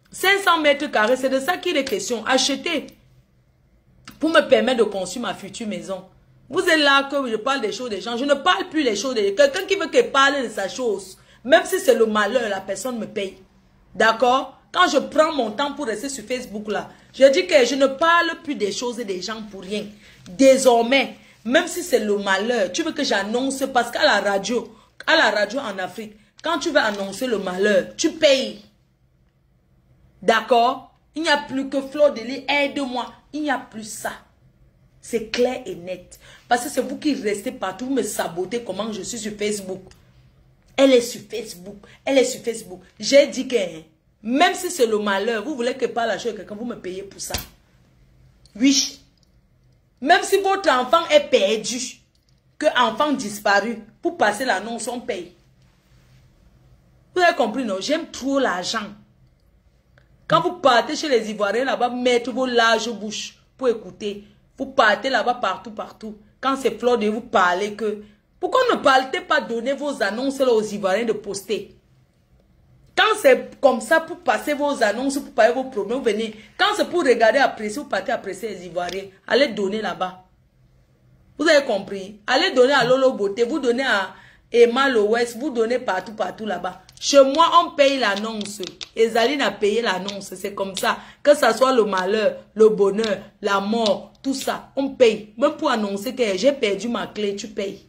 500 mètres carrés. C'est de ça qu'il est question. Acheter pour me permettre de construire ma future maison. Vous êtes là que je parle des choses des gens. Je ne parle plus des choses des gens. Quelqu'un qui veut que je parle de sa chose. Même si c'est le malheur, la personne me paye. D'accord? Quand je prends mon temps pour rester sur Facebook là, je dis que je ne parle plus des choses et des gens pour rien. Désormais, même si c'est le malheur, tu veux que j'annonce, parce qu'à la radio en Afrique, quand tu veux annoncer le malheur, tu payes. D'accord? Il n'y a plus que Flo Deli, aide-moi. Il n'y a plus ça. C'est clair et net. Parce que c'est vous qui restez partout, vous me sabotez comment je suis sur Facebook. Elle est sur Facebook. Elle est sur Facebook. J'ai dit que Même si c'est le malheur, vous voulez que par la chose quelqu'un, vous me payez pour ça. Oui. Même si votre enfant est perdu, que enfant disparu, pour passer l'annonce, on paye. Vous avez compris, non? J'aime trop l'argent. Quand vous partez chez les Ivoiriens là-bas, mettez vos larges bouches pour écouter. Vous partez là-bas partout. Quand c'est fleur de vous parler que... Pourquoi ne parlez pas donner vos annonces là aux Ivoiriens de poster? Quand c'est comme ça pour passer vos annonces, pour parler vos problèmes, vous venez. Quand c'est pour regarder, apprécier, vous partez apprécier les Ivoiriens. Allez donner là-bas. Vous avez compris? Allez donner à Lolo Beauté, vous donnez à Emma l'Ouest, vous donnez partout là-bas. Chez moi, on paye l'annonce. Ezaline a payé l'annonce. C'est comme ça. Que ce soit le malheur, le bonheur, la mort, tout ça, on paye. Même pour annoncer que j'ai perdu ma clé, tu payes.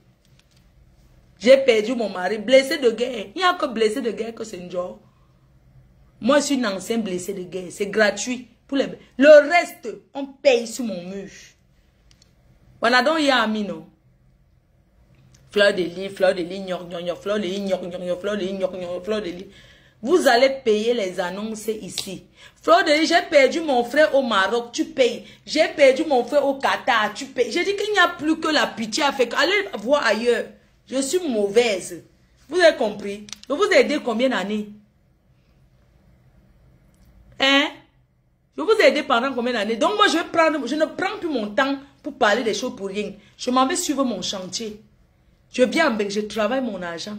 J'ai perdu mon mari, blessé de guerre. Il n'y a que blessé de guerre que c'est une joie. Moi, je suis une ancienne blessée de guerre. C'est gratuit. Pour les... Le reste, on paye sur mon mur. Voilà donc il y a ami, non? Fleur de lit, fleur de lit, fleur de lit, fleur de lit. Vous allez payer les annonces ici. Fleur de lit, j'ai perdu mon frère au Maroc, tu payes. J'ai perdu mon frère au Qatar, tu payes. J'ai dit qu'il n'y a plus que la pitié à faire. Allez voir ailleurs. Je suis mauvaise. Vous avez compris? Je vous ai aidé combien d'années? Hein? Je vous ai aidé pendant combien d'années? Donc moi, je ne prends plus mon temps pour parler des choses pour rien. Je m'en vais suivre mon chantier. Je viens en Belgique, je travaille mon argent.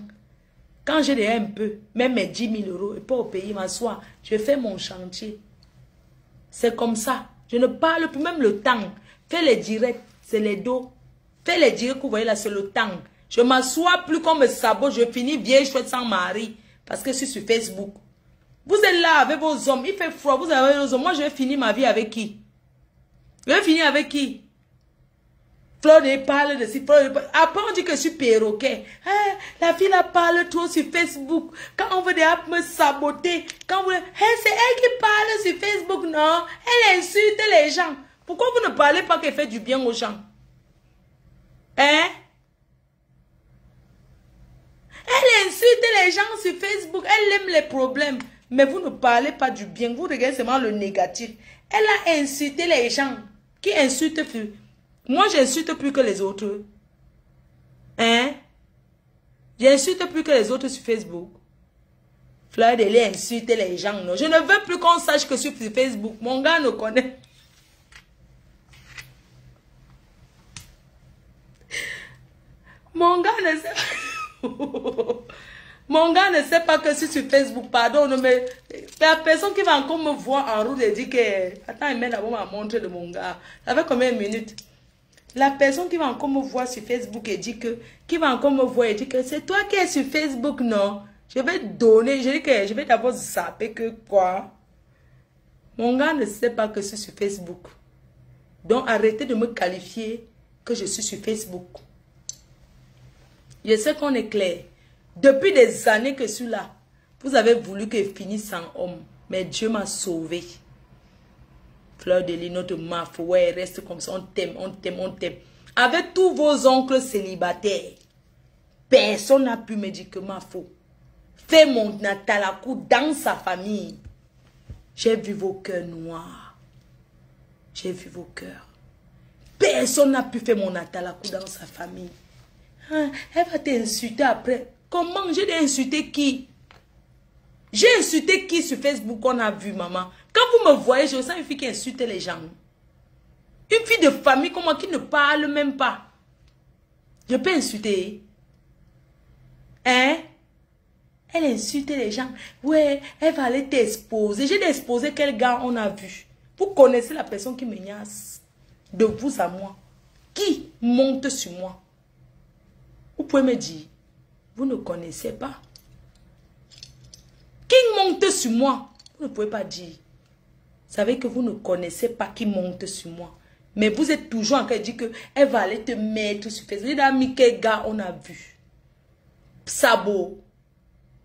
Quand j'ai un peu, même mes 10 000 euros, et pas au pays, m'asseoir, je fais mon chantier. C'est comme ça. Je ne parle plus, même le temps. Fais les directs, c'est les dos. Fais les directs que vous voyez là, c'est le temps. Je m'assois plus comme me sabote, je finis vieille chouette sans mari. Parce que je suis sur Facebook. Vous êtes là avec vos hommes, il fait froid, vous avez vos hommes. Moi, je vais finir ma vie avec qui? Je vais finir avec qui? Fleur de parle de si, après on dit que je suis perroquet. Hein, la fille la parle trop sur Facebook. Quand on veut me saboter, quand vous... Hein, c'est elle qui parle sur Facebook, non? Elle insulte les gens. Pourquoi vous ne parlez pas qu'elle fait du bien aux gens? Hein? Elle insulte les gens sur Facebook. Elle aime les problèmes. Mais vous ne parlez pas du bien. Vous regardez seulement le négatif. Elle a insulté les gens. Qui insultent plus? Moi, j'insulte plus que les autres. Hein? J'insulte plus que les autres sur Facebook. Fleur de lait insulte les gens. Non. Je ne veux plus qu'on sache que je suis sur Facebook. Mon gars ne connaît. Mon gars ne sait pas. Mon gars ne sait pas que je suis sur Facebook. Pardon, mais la personne qui va encore me voir en route et dit que... Attends, il m'a d'abord ma montre de mon gars. Ça fait combien de minutes? La personne qui va encore me voir sur Facebook et dit que... Qui va encore me voir et dit que c'est toi qui es sur Facebook, non? Je vais donner... Je dis que je vais d'abord zapper que quoi? Mon gars ne sait pas que je suis sur Facebook. Donc arrêtez de me qualifier que je suis sur Facebook. Je sais qu'on est clair. Depuis des années que je suis là, vous avez voulu que je finisse sans homme. Mais Dieu m'a sauvé. Fleur de Lino de Maf, ouais, reste comme ça, on t'aime, on t'aime, on t'aime. Avec tous vos oncles célibataires, personne n'a pu me dire que ma faux. Fais mon Natalakou dans sa famille. J'ai vu vos cœurs noirs. J'ai vu vos cœurs. Personne n'a pu faire mon Natalakou dans sa famille. Hein, elle va t'insulter après. Comment? J'ai insulté qui? J'ai insulté qui sur Facebook qu'on a vu, maman? Quand vous me voyez, je sens une fille qui insulte les gens. Une fille de famille comme moi qui ne parle même pas. Je peux insulter. Hein? Elle insulte les gens. Ouais, elle va aller t'exposer. J'ai exposé quel gars on a vu. Vous connaissez la personne qui menace. De vous à moi. Qui monte sur moi? Vous pouvez me dire. Vous ne connaissez pas. Qui monte sur moi? Vous ne pouvez pas dire. Vous savez que vous ne connaissez pas qui monte sur moi. Mais vous êtes toujours en train de dire qu'elle va aller te mettre sur Facebook. J'ai dit, quel gars on a vu? Sabo.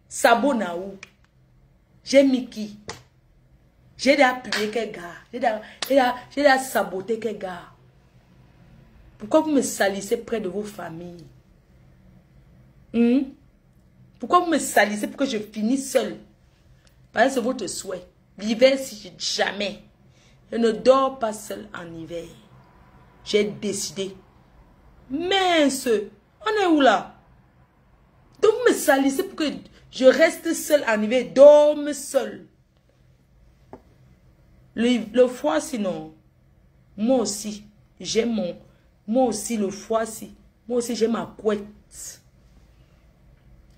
Sabo Naou. J'ai mis qui? J'ai appuyé quel gars? J'ai saboté quel gars? Pourquoi vous me salissez près de vos familles? Pourquoi vous me salissez pour que je finisse seule? Parce que c'est votre souhait. L'hiver, si jamais. Je ne dors pas seul en hiver. J'ai décidé. Mince, on est où là? Donc me salissez pour que je reste seul en hiver. Dorme seul. Le foie, sinon. Moi aussi, j'ai mon... Moi aussi, le foie, si. Moi aussi, j'ai ma couette.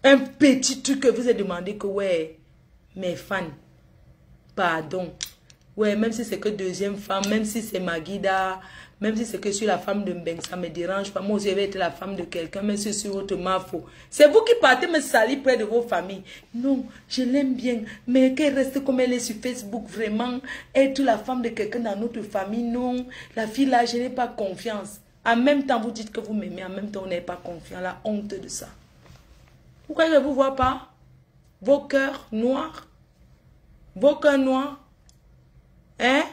Un petit truc que vous avez demandé que, ouais, mes fans, pardon. Ouais, même si c'est que deuxième femme, même si c'est Maguida, même si c'est que je suis la femme de Mbeng, ça me dérange pas. Moi aussi, je vais être la femme de quelqu'un, même si c'est votre mafo. C'est vous qui partez me salir près de vos familles. Non, je l'aime bien, mais qu'elle reste comme elle est sur Facebook, vraiment. Être la femme de quelqu'un dans notre famille, non. La fille là, je n'ai pas confiance. En même temps, vous dites que vous m'aimez, en même temps, on n'est pas confiant. La honte de ça. Pourquoi je ne vous vois pas? Vos cœurs noirs. Vos cœurs noirs. Hein?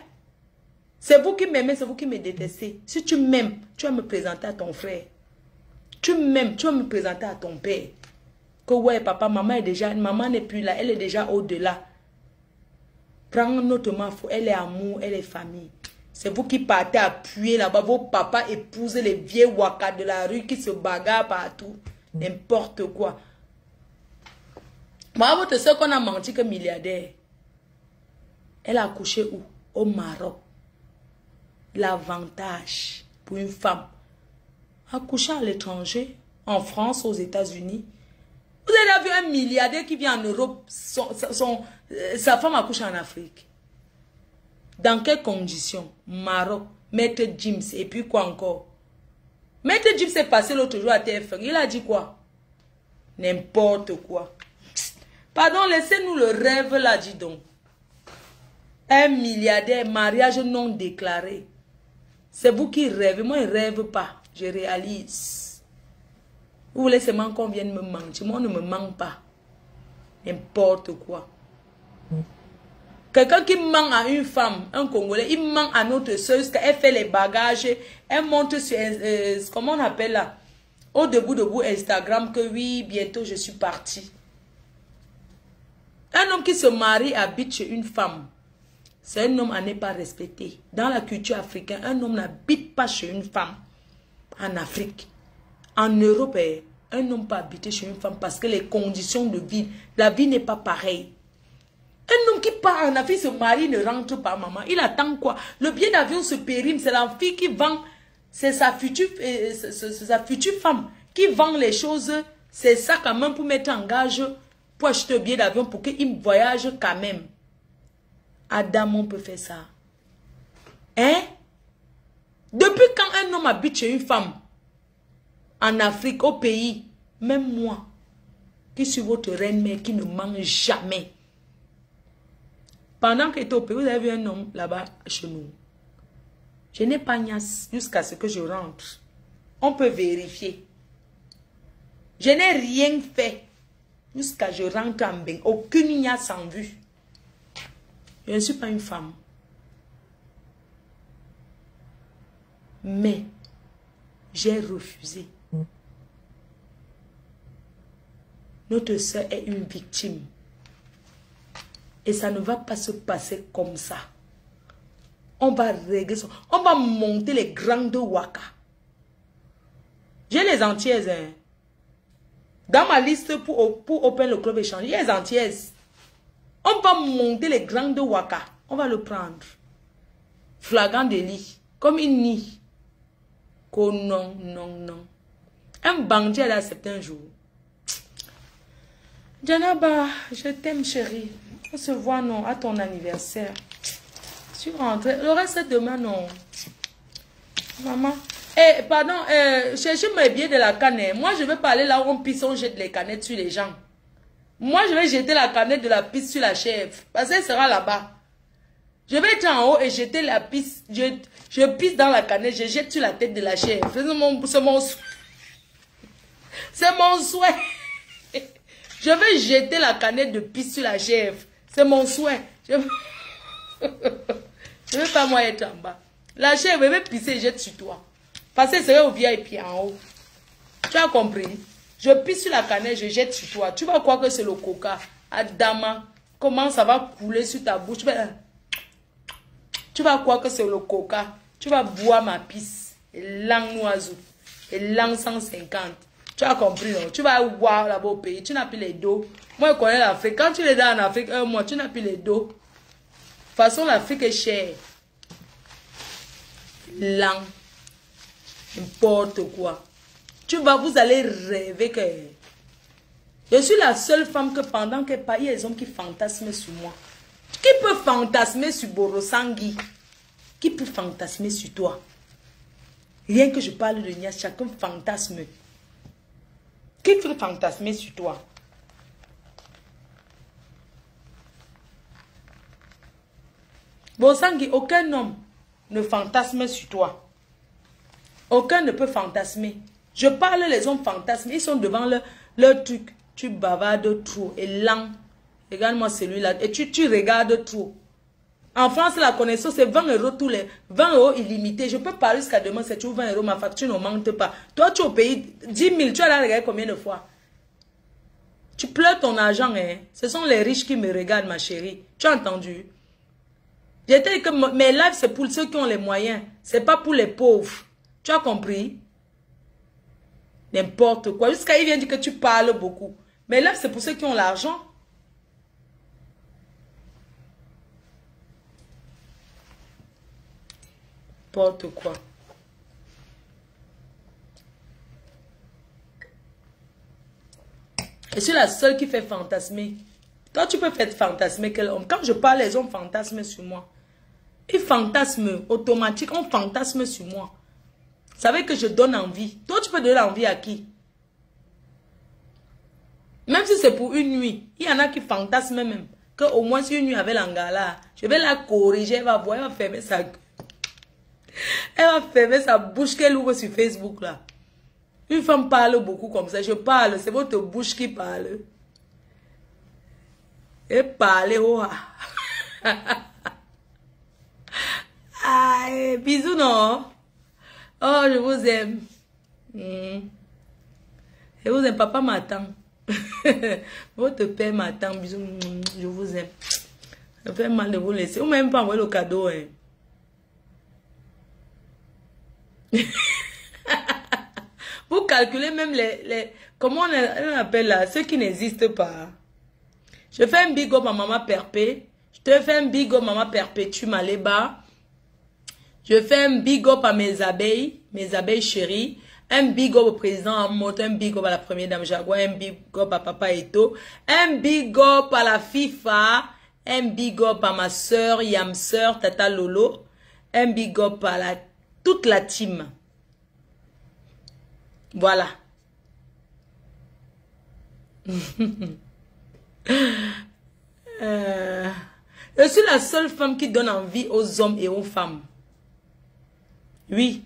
C'est vous qui m'aimez, c'est vous qui me détestez. Si tu m'aimes, tu vas me présenter à ton frère. Tu m'aimes, tu vas me présenter à ton père. Que ouais, papa, maman n'est plus là, elle est déjà au-delà. Prends notre mafou, elle est amour, elle est famille. C'est vous qui partez appuyer là-bas. Vos papas épousent les vieux waka de la rue qui se bagarrent partout. N'importe quoi. Moi, votre soeur qu'on a menti que milliardaire. Elle a accouché où? Au Maroc. L'avantage pour une femme. Accoucher à l'étranger, en France, aux États-Unis. Vous avez vu un milliardaire qui vient en Europe, sa femme accouche en Afrique. Dans quelles conditions? Maroc, Maître James, et puis quoi encore? Maître James est passé l'autre jour à TF1. Il a dit quoi? N'importe quoi. Pardon, laissez-nous le rêve là, dis donc. Un milliardaire, mariage non déclaré. C'est vous qui rêvez. Moi, je ne rêve pas. Je réalise. Vous voulez seulement qu'on vienne me mentir. Moi, on ne me ment pas. N'importe quoi. Quelqu'un qui ment à une femme, un Congolais, il ment à notre soeur, elle fait les bagages, elle monte sur, comment on appelle là, au debout Instagram, que oui, bientôt je suis partie. Un homme qui se marie habite chez une femme. C'est un homme à ne pas respecter. Dans la culture africaine, un homme n'habite pas chez une femme. En Afrique. En Europe, un homme peut habiter chez une femme parce que les conditions de vie, la vie n'est pas pareille. Un homme qui part en Afrique, se marie, ne rentre pas, maman. Il attend quoi? Le billet d'avion se périme, c'est la fille qui vend, c'est sa future femme qui vend les choses, c'est ça quand même pour mettre en gage, pour acheter un billet d'avion pour qu'il voyage quand même. Adam, on peut faire ça. Hein? Depuis quand un homme habite chez une femme, en Afrique, au pays, même moi, qui suis votre reine-mère, qui ne mange jamais. Pendant que j'étais au pays, vous avez vu un homme là-bas chez nous. Je n'ai pas niasse jusqu'à ce que je rentre. On peut vérifier. Je n'ai rien fait jusqu'à ce que je rentre en bain. Aucune niasse en vue. Je ne suis pas une femme. Mais j'ai refusé. Notre soeur est une victime. Et ça ne va pas se passer comme ça. On va régler ça. On va monter les grandes waka. J'ai les Antillaises. Hein. Dans ma liste pour Open le club échange, il y a les Antillaises. On va monter les grandes waka. On va le prendre. Flagrant délit. Comme une nid. Oh non, non, non. Un bandit a accepté un jour. Janaba, je t'aime chérie. On se voit non à ton anniversaire. Je suis rentrée. Le reste demain non. Maman. Eh, pardon, cherchez mes billets de la canette. Moi je vais pas aller là où on pisse, on jette les canettes sur les gens. Moi je vais jeter la canette de la pisse sur la chèvre. Parce qu'elle sera là-bas. Je vais être en haut et jeter la pisse. Je pisse dans la canette, je jette sur la tête de la chèvre. C'est mon souhait. C'est mon souhait. Je vais jeter la canette de pisse sur la chèvre. C'est mon souhait. Je ne veux pas moi être en bas. La chèvre elle va pisser et jette sur toi. Parce que c'est au VIP en haut. Tu as compris? Je pisse sur la canette, je jette sur toi. Tu vas croire que c'est le coca. Adama. comment ça va couler sur ta bouche. Tu vas croire que c'est le coca. Tu vas boire ma pisse. Et langue oiseau. Et langue 150. Tu as compris, non? Tu vas voir là-bas au pays. Tu n'as plus les dos. Moi, je connais l'Afrique. Quand tu es là en Afrique, un mois, tu n'as plus les dos. De toute façon, l'Afrique est chère. Langue. N'importe quoi. Vous allez rêver que... Je suis la seule femme que pendant qu'elle parle, il y a des hommes qui fantasment sur moi. Qui peut fantasmer sur Borosangui? Qui peut fantasmer sur toi? Rien que je parle de Nias, chacun fantasme. Qui peut fantasmer sur toi? Borosangui, aucun homme ne fantasme sur toi. Aucun ne peut fantasmer. Je parle, les hommes fantasment. Ils sont devant leur truc. Tu bavardes trop. Et lent. Regarde-moi celui-là. Et tu regardes trop. En France, la connaissance, c'est 20 euros tous les... 20 euros illimités. Je peux parler jusqu'à demain, c'est toujours 20 euros. Ma facture ne manque pas. Toi, tu es au pays 10 000. Tu as là regardé combien de fois? Tu pleures ton argent, hein. Ce sont les riches qui me regardent, ma chérie. Tu as entendu? J'ai dit que mes lives, c'est pour ceux qui ont les moyens. C'est pas pour les pauvres. Tu as compris? N'importe quoi. Jusqu'à il vient dire que tu parles beaucoup. Mais là, c'est pour ceux qui ont l'argent. N'importe quoi. Je suis la seule qui fait fantasmer. Toi, tu peux faire fantasmer quel homme. Quand je parle, les hommes fantasment sur moi. Ils fantasment automatique. On fantasme sur moi. Vous savez que je donne envie. Toi, tu peux donner envie à qui? Même si c'est pour une nuit. Il y en a qui fantasment même. Qu'au moins si une nuit avec l'angala, je vais la corriger. Elle va voir, elle va fermer sa gueule. Elle va fermer sa bouche qu'elle ouvre sur Facebook là. Une femme parle beaucoup comme ça. Je parle, c'est votre bouche qui parle. Et parle, oh. Aïe, bisous non. Oh, je vous aime. Je vous aime, papa m'attend. Votre père m'attend, bisous. Je vous aime. Ça fait mal de vous laisser. Ou même pas envoyer le cadeau. Hein. Vous calculez même les comment on appelle là, ceux qui n'existent pas. Je fais un big up à maman Perpé. Je te fais un big up maman Perpétue Maléba. Je fais un big up à mes abeilles chéries. Un big up au président Amoto, un big up à la première dame Jaguar, un big up à papa Eto, un big up à la FIFA, un big up à ma soeur Yamseur Tata Lolo, un big up à toute la team. Voilà. Je suis la seule femme qui donne envie aux hommes et aux femmes. Oui.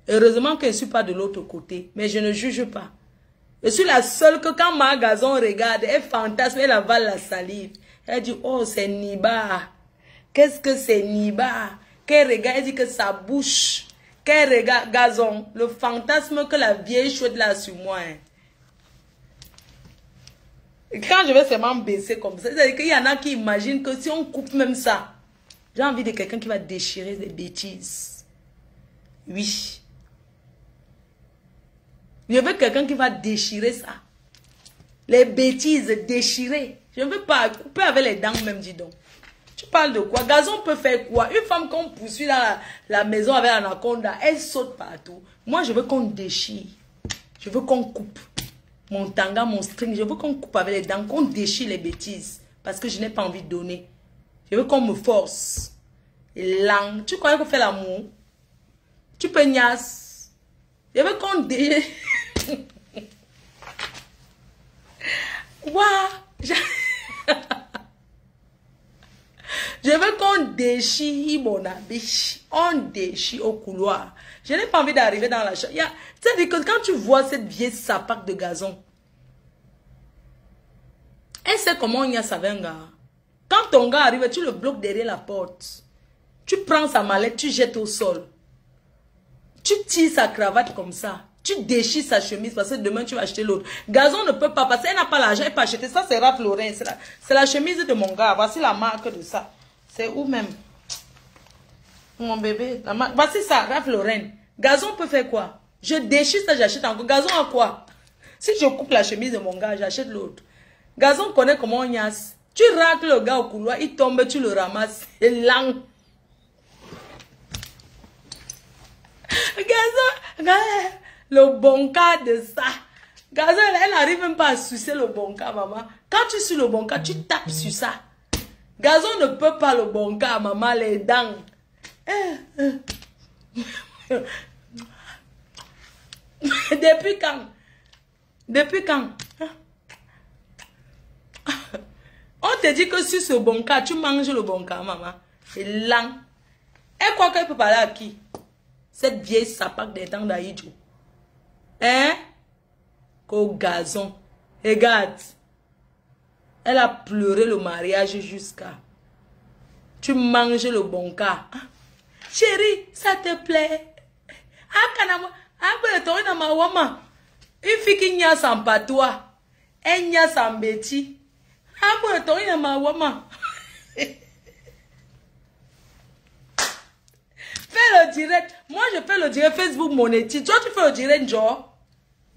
Heureusement que je ne suis pas de l'autre côté. Mais je ne juge pas. Je suis la seule que quand ma gazon regarde, elle fantasme, elle avale la salive. Elle dit, oh, c'est Niba. Qu'est-ce que c'est Niba? Qu'elle regarde, elle dit que sa bouche. Qu'elle regarde, gazon. Le fantasme que la vieille chouette là sur moi. Hein. Quand je vais seulement baisser comme ça, c'est-à-dire qu'il y en a qui imaginent que si on coupe même ça, j'ai envie de quelqu'un qui va déchirer des bêtises. Oui. Je veux quelqu'un qui va déchirer ça. Les bêtises, déchirer. Je ne veux pas couper avec les dents même, dis donc. Tu parles de quoi? Gazon peut faire quoi? Une femme qu'on poursuit dans la maison avec l'anaconda, elle saute partout. Moi, je veux qu'on déchire. Je veux qu'on coupe. Mon tanga, mon string, je veux qu'on coupe avec les dents, qu'on déchire les bêtises. Parce que je n'ai pas envie de donner. Je veux qu'on me force. Et langue. Tu crois qu'on fait l'amour? Tu peux niasse. Je veux qu'on déchire. Waouh! Je veux qu'on déchire mon habit. On déchire au couloir. Je n'ai pas envie d'arriver dans la chambre. C'est-à-dire que quand tu vois cette vieille sapac de gazon, elle sait comment il y a sa venga. Quand ton gars arrive, tu le bloques derrière la porte. Tu prends sa mallette, tu jettes au sol. Tu tires sa cravate comme ça. Tu déchires sa chemise parce que demain tu vas acheter l'autre. Gazon ne peut pas parce qu'elle n'a pas l'argent, elle peut acheter. Ça, c'est Ralph Lauren. C'est la chemise de mon gars. Voici la marque de ça. C'est où même? Mon bébé. La marque. Voici ça, Ralph Lauren. Gazon peut faire quoi? Je déchire ça, j'achète encore. Gazon a quoi? Si je coupe la chemise de mon gars, j'achète l'autre. Gazon connaît comment on niasse. Tu racles le gars au couloir, il tombe, tu le ramasses. C'est lent. Gazon, le bon cas de ça. Gazon, elle n'arrive même pas à sucer le bon cas, maman. Quand tu suces le bon cas, tu tapes sur ça. Gazon ne peut pas le bon cas, maman, les dents. Depuis quand? Depuis quand? On te dit que sur ce bon cas, tu manges le bon cas, maman. C'est lent. Elle croit qu'elle peut parler à qui? Cette vieille sapac des temps d'Aïdjo. Hein? Qu'au gazon. Regarde. Elle a pleuré le mariage jusqu'à. Tu manges le bon cas. Chérie, ça te plaît? Une fille qui n'y a sans patois. Elle n'y a sans bêtis. Fais le direct. Moi, je fais le direct Facebook monétique. Toi, tu fais le direct, genre.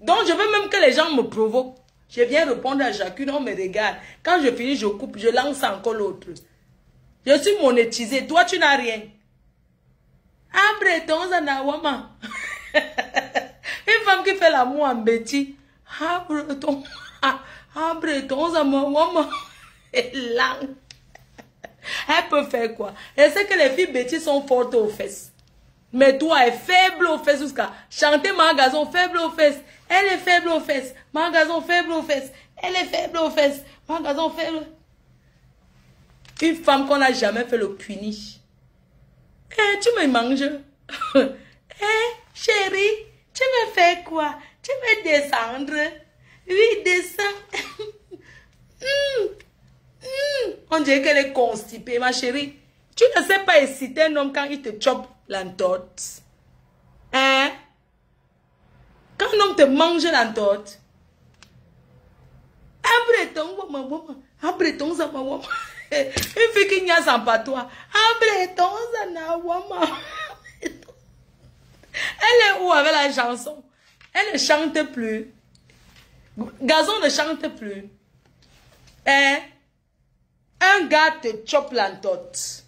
Donc, je veux même que les gens me provoquent. Je viens répondre à chacune, on me regarde. Quand je finis, je coupe, je lance encore l'autre. Je suis monétisé. Toi, tu n'as rien. Une femme qui fait l'amour en bêtis. Elle peut faire quoi? Elle sait que les filles bêtises sont fortes aux fesses. Mais toi, elle est faible aux fesses jusqu'à chanter Margazon faible aux fesses. Elle est faible aux fesses. Margazon faible aux fesses. Elle est faible aux fesses. Margazon faible. Une femme qu'on n'a jamais fait le punish. Eh, tu me manges. Eh, chérie, tu me fais quoi? Tu me descendre? Oui, descends. On dirait qu'elle est constipée, ma chérie. Tu ne sais pas exciter un homme quand il te chope l'entorte. Hein? Quand un homme te mange l'entorte. Une fille qui n'y a sans patois. Elle est où avec la chanson? Elle ne chante plus. Gazon ne chante plus. Hein? Un gars te chope l'entorte.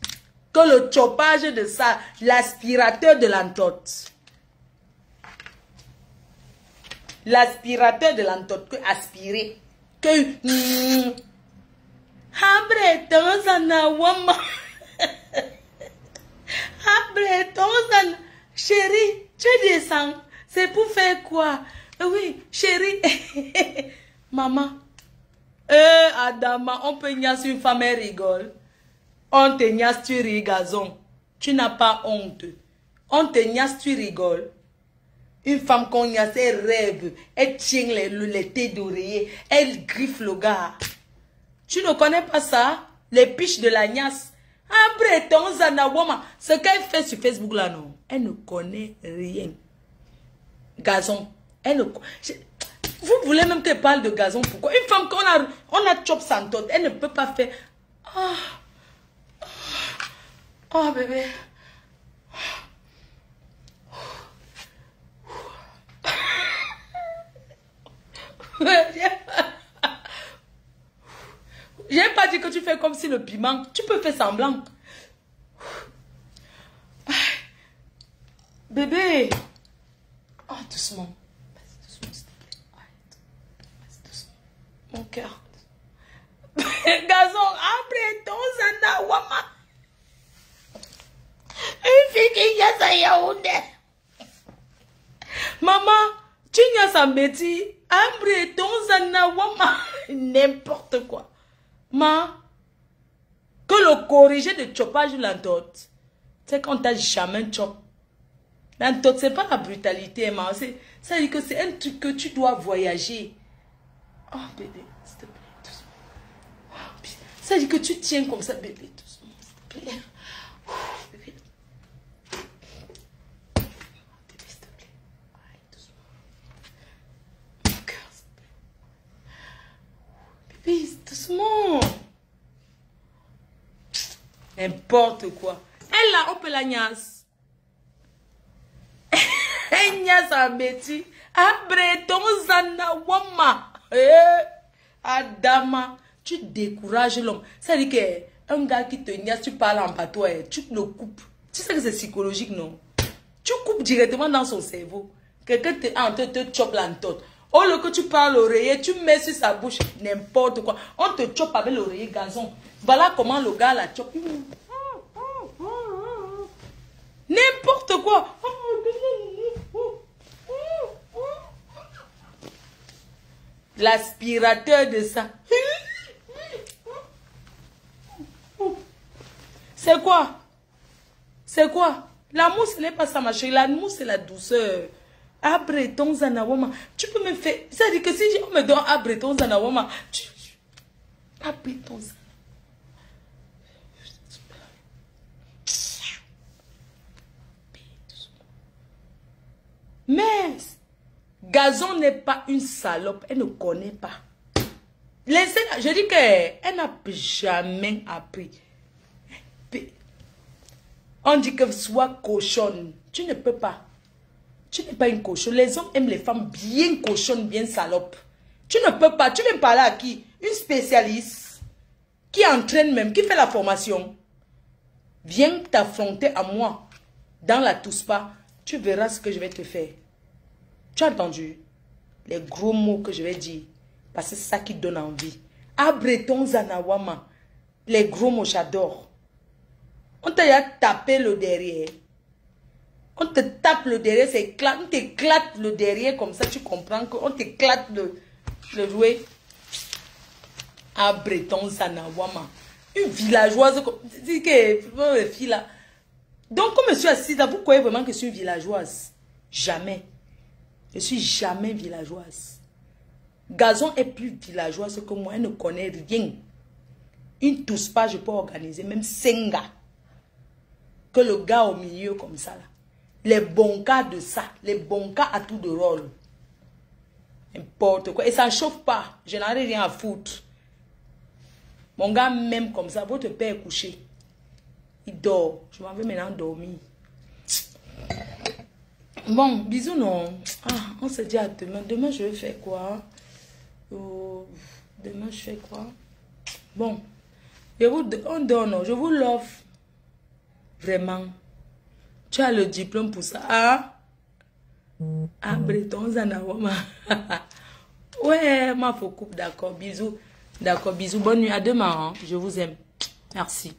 Que le chopage de ça, l'aspirateur de l'entorte. L'aspirateur de l'entorte, que aspirer. Que... Chérie, tu descends. C'est pour faire quoi? Oui, chérie. Maman. Adama, on peut niasse une femme, elle rigole. On te niasse, tu ris, Gazon. Tu n'as pas honte. On te niasse, tu rigoles. Une femme qu'on niasse, elle rêve. Elle tient les têtes d'oreiller. Elle griffe le gars. Tu ne connais pas ça? Les piches de la niasse. Après, ton zanawama. Ce qu'elle fait sur Facebook là, non. Elle ne connaît rien. Gazon. Elle ne... Vous voulez même qu'elle parle de Gazon? Pourquoi? Une femme qu'on a chop santot, elle ne peut pas faire. Oh bébé. J'ai pas dit que tu fais comme si le piment. Tu peux faire semblant. Bébé. Oh, doucement. Doucement, s'il te plaît. Doucement. Mon cœur. Gazon, après ton zanawama. Une fille qui y a sa Yaoundé. Maman, tu n'y as sa bêtise. Après ton zanawama. N'importe quoi. Ma, que le corriger de chopage de l'entorte, c'est quand t'as jamais chop. L'entorte, c'est pas la brutalité, ma. Ça veut dire que c'est un truc que tu dois voyager. Oh, bébé, s'il te plaît, doucement. Oh, ça veut dire que tu tiens comme ça, bébé, doucement, s'il te plaît. Oh, bébé. Bébé, s'il te plaît. Allez, doucement. N'importe quoi. Elle là, on peut la niasse. Elle niasse à Betty. Abreton Zana Wama. Adama. Tu décourages l'homme. Ça dit qu'un gars qui te niasse, tu parles en patois, tu le coupes. Tu sais que c'est psychologique, non? Tu coupes directement dans son cerveau. Quelqu'un te chope l'entote. Oh, le que tu parles l'oreiller, tu mets sur sa bouche n'importe quoi. On te chope avec l'oreiller gazon. Voilà comment le gars la chope. N'importe quoi. L'aspirateur de ça. C'est quoi? C'est quoi? La mousse n'est pas ça, ma chérie. La mousse, c'est la douceur. Abreton Zanawama. Tu peux me faire... Ça dit que si on me donne Abreton Zanawama, Abreton Zanawama. Mais Gazon n'est pas une salope. Elle ne connaît pas. Laissez-la. Je dis qu'elle n'a jamais appris. On dit que sois cochonne. Tu ne peux pas. Tu n'es pas une cochonne. Les hommes aiment les femmes bien cochonnes, bien salopes. Tu ne peux pas. Tu viens parler à qui? Une spécialiste qui entraîne même, qui fait la formation. Viens t'affronter à moi dans la Touspa. Tu verras ce que je vais te faire. Tu as entendu? Les gros mots que je vais dire. Parce que c'est ça qui donne envie. Abreton Zanawama. Les gros mots, j'adore. On t'a tapé le derrière. On te tape le derrière, c'est éclate. On t'éclate le derrière comme ça, tu comprends qu'on t'éclate le jouet. À Breton Zanawama. Une villageoise. C'est que fille là. Donc, comme je suis assise là, vous croyez vraiment que je suis une villageoise? Jamais. Je suis jamais villageoise. Gazon est plus villageoise que moi. Elle ne connaît rien. Une tousse pas, je peux organiser. Même 5 gars. Que le gars au milieu comme ça là. Les bons cas de ça. Les bons cas à tout de rôle. N'importe quoi. Et ça ne chauffe pas. Je n'en ai rien à foutre. Mon gars même comme ça. Votre père est couché. Il dort. Je m'en vais maintenant dormir. Bon, bisous non. Ah, on se dit à demain. Demain je vais faire quoi? Demain je fais quoi? Bon. On donne. Je vous l'offre. Vraiment. Tu as le diplôme pour ça. Ah? Ah, Breton Zanawama. Ouais, ma faux coupe, d'accord. Bisous. D'accord, bisous. Bonne nuit. À demain. Hein. Je vous aime. Merci.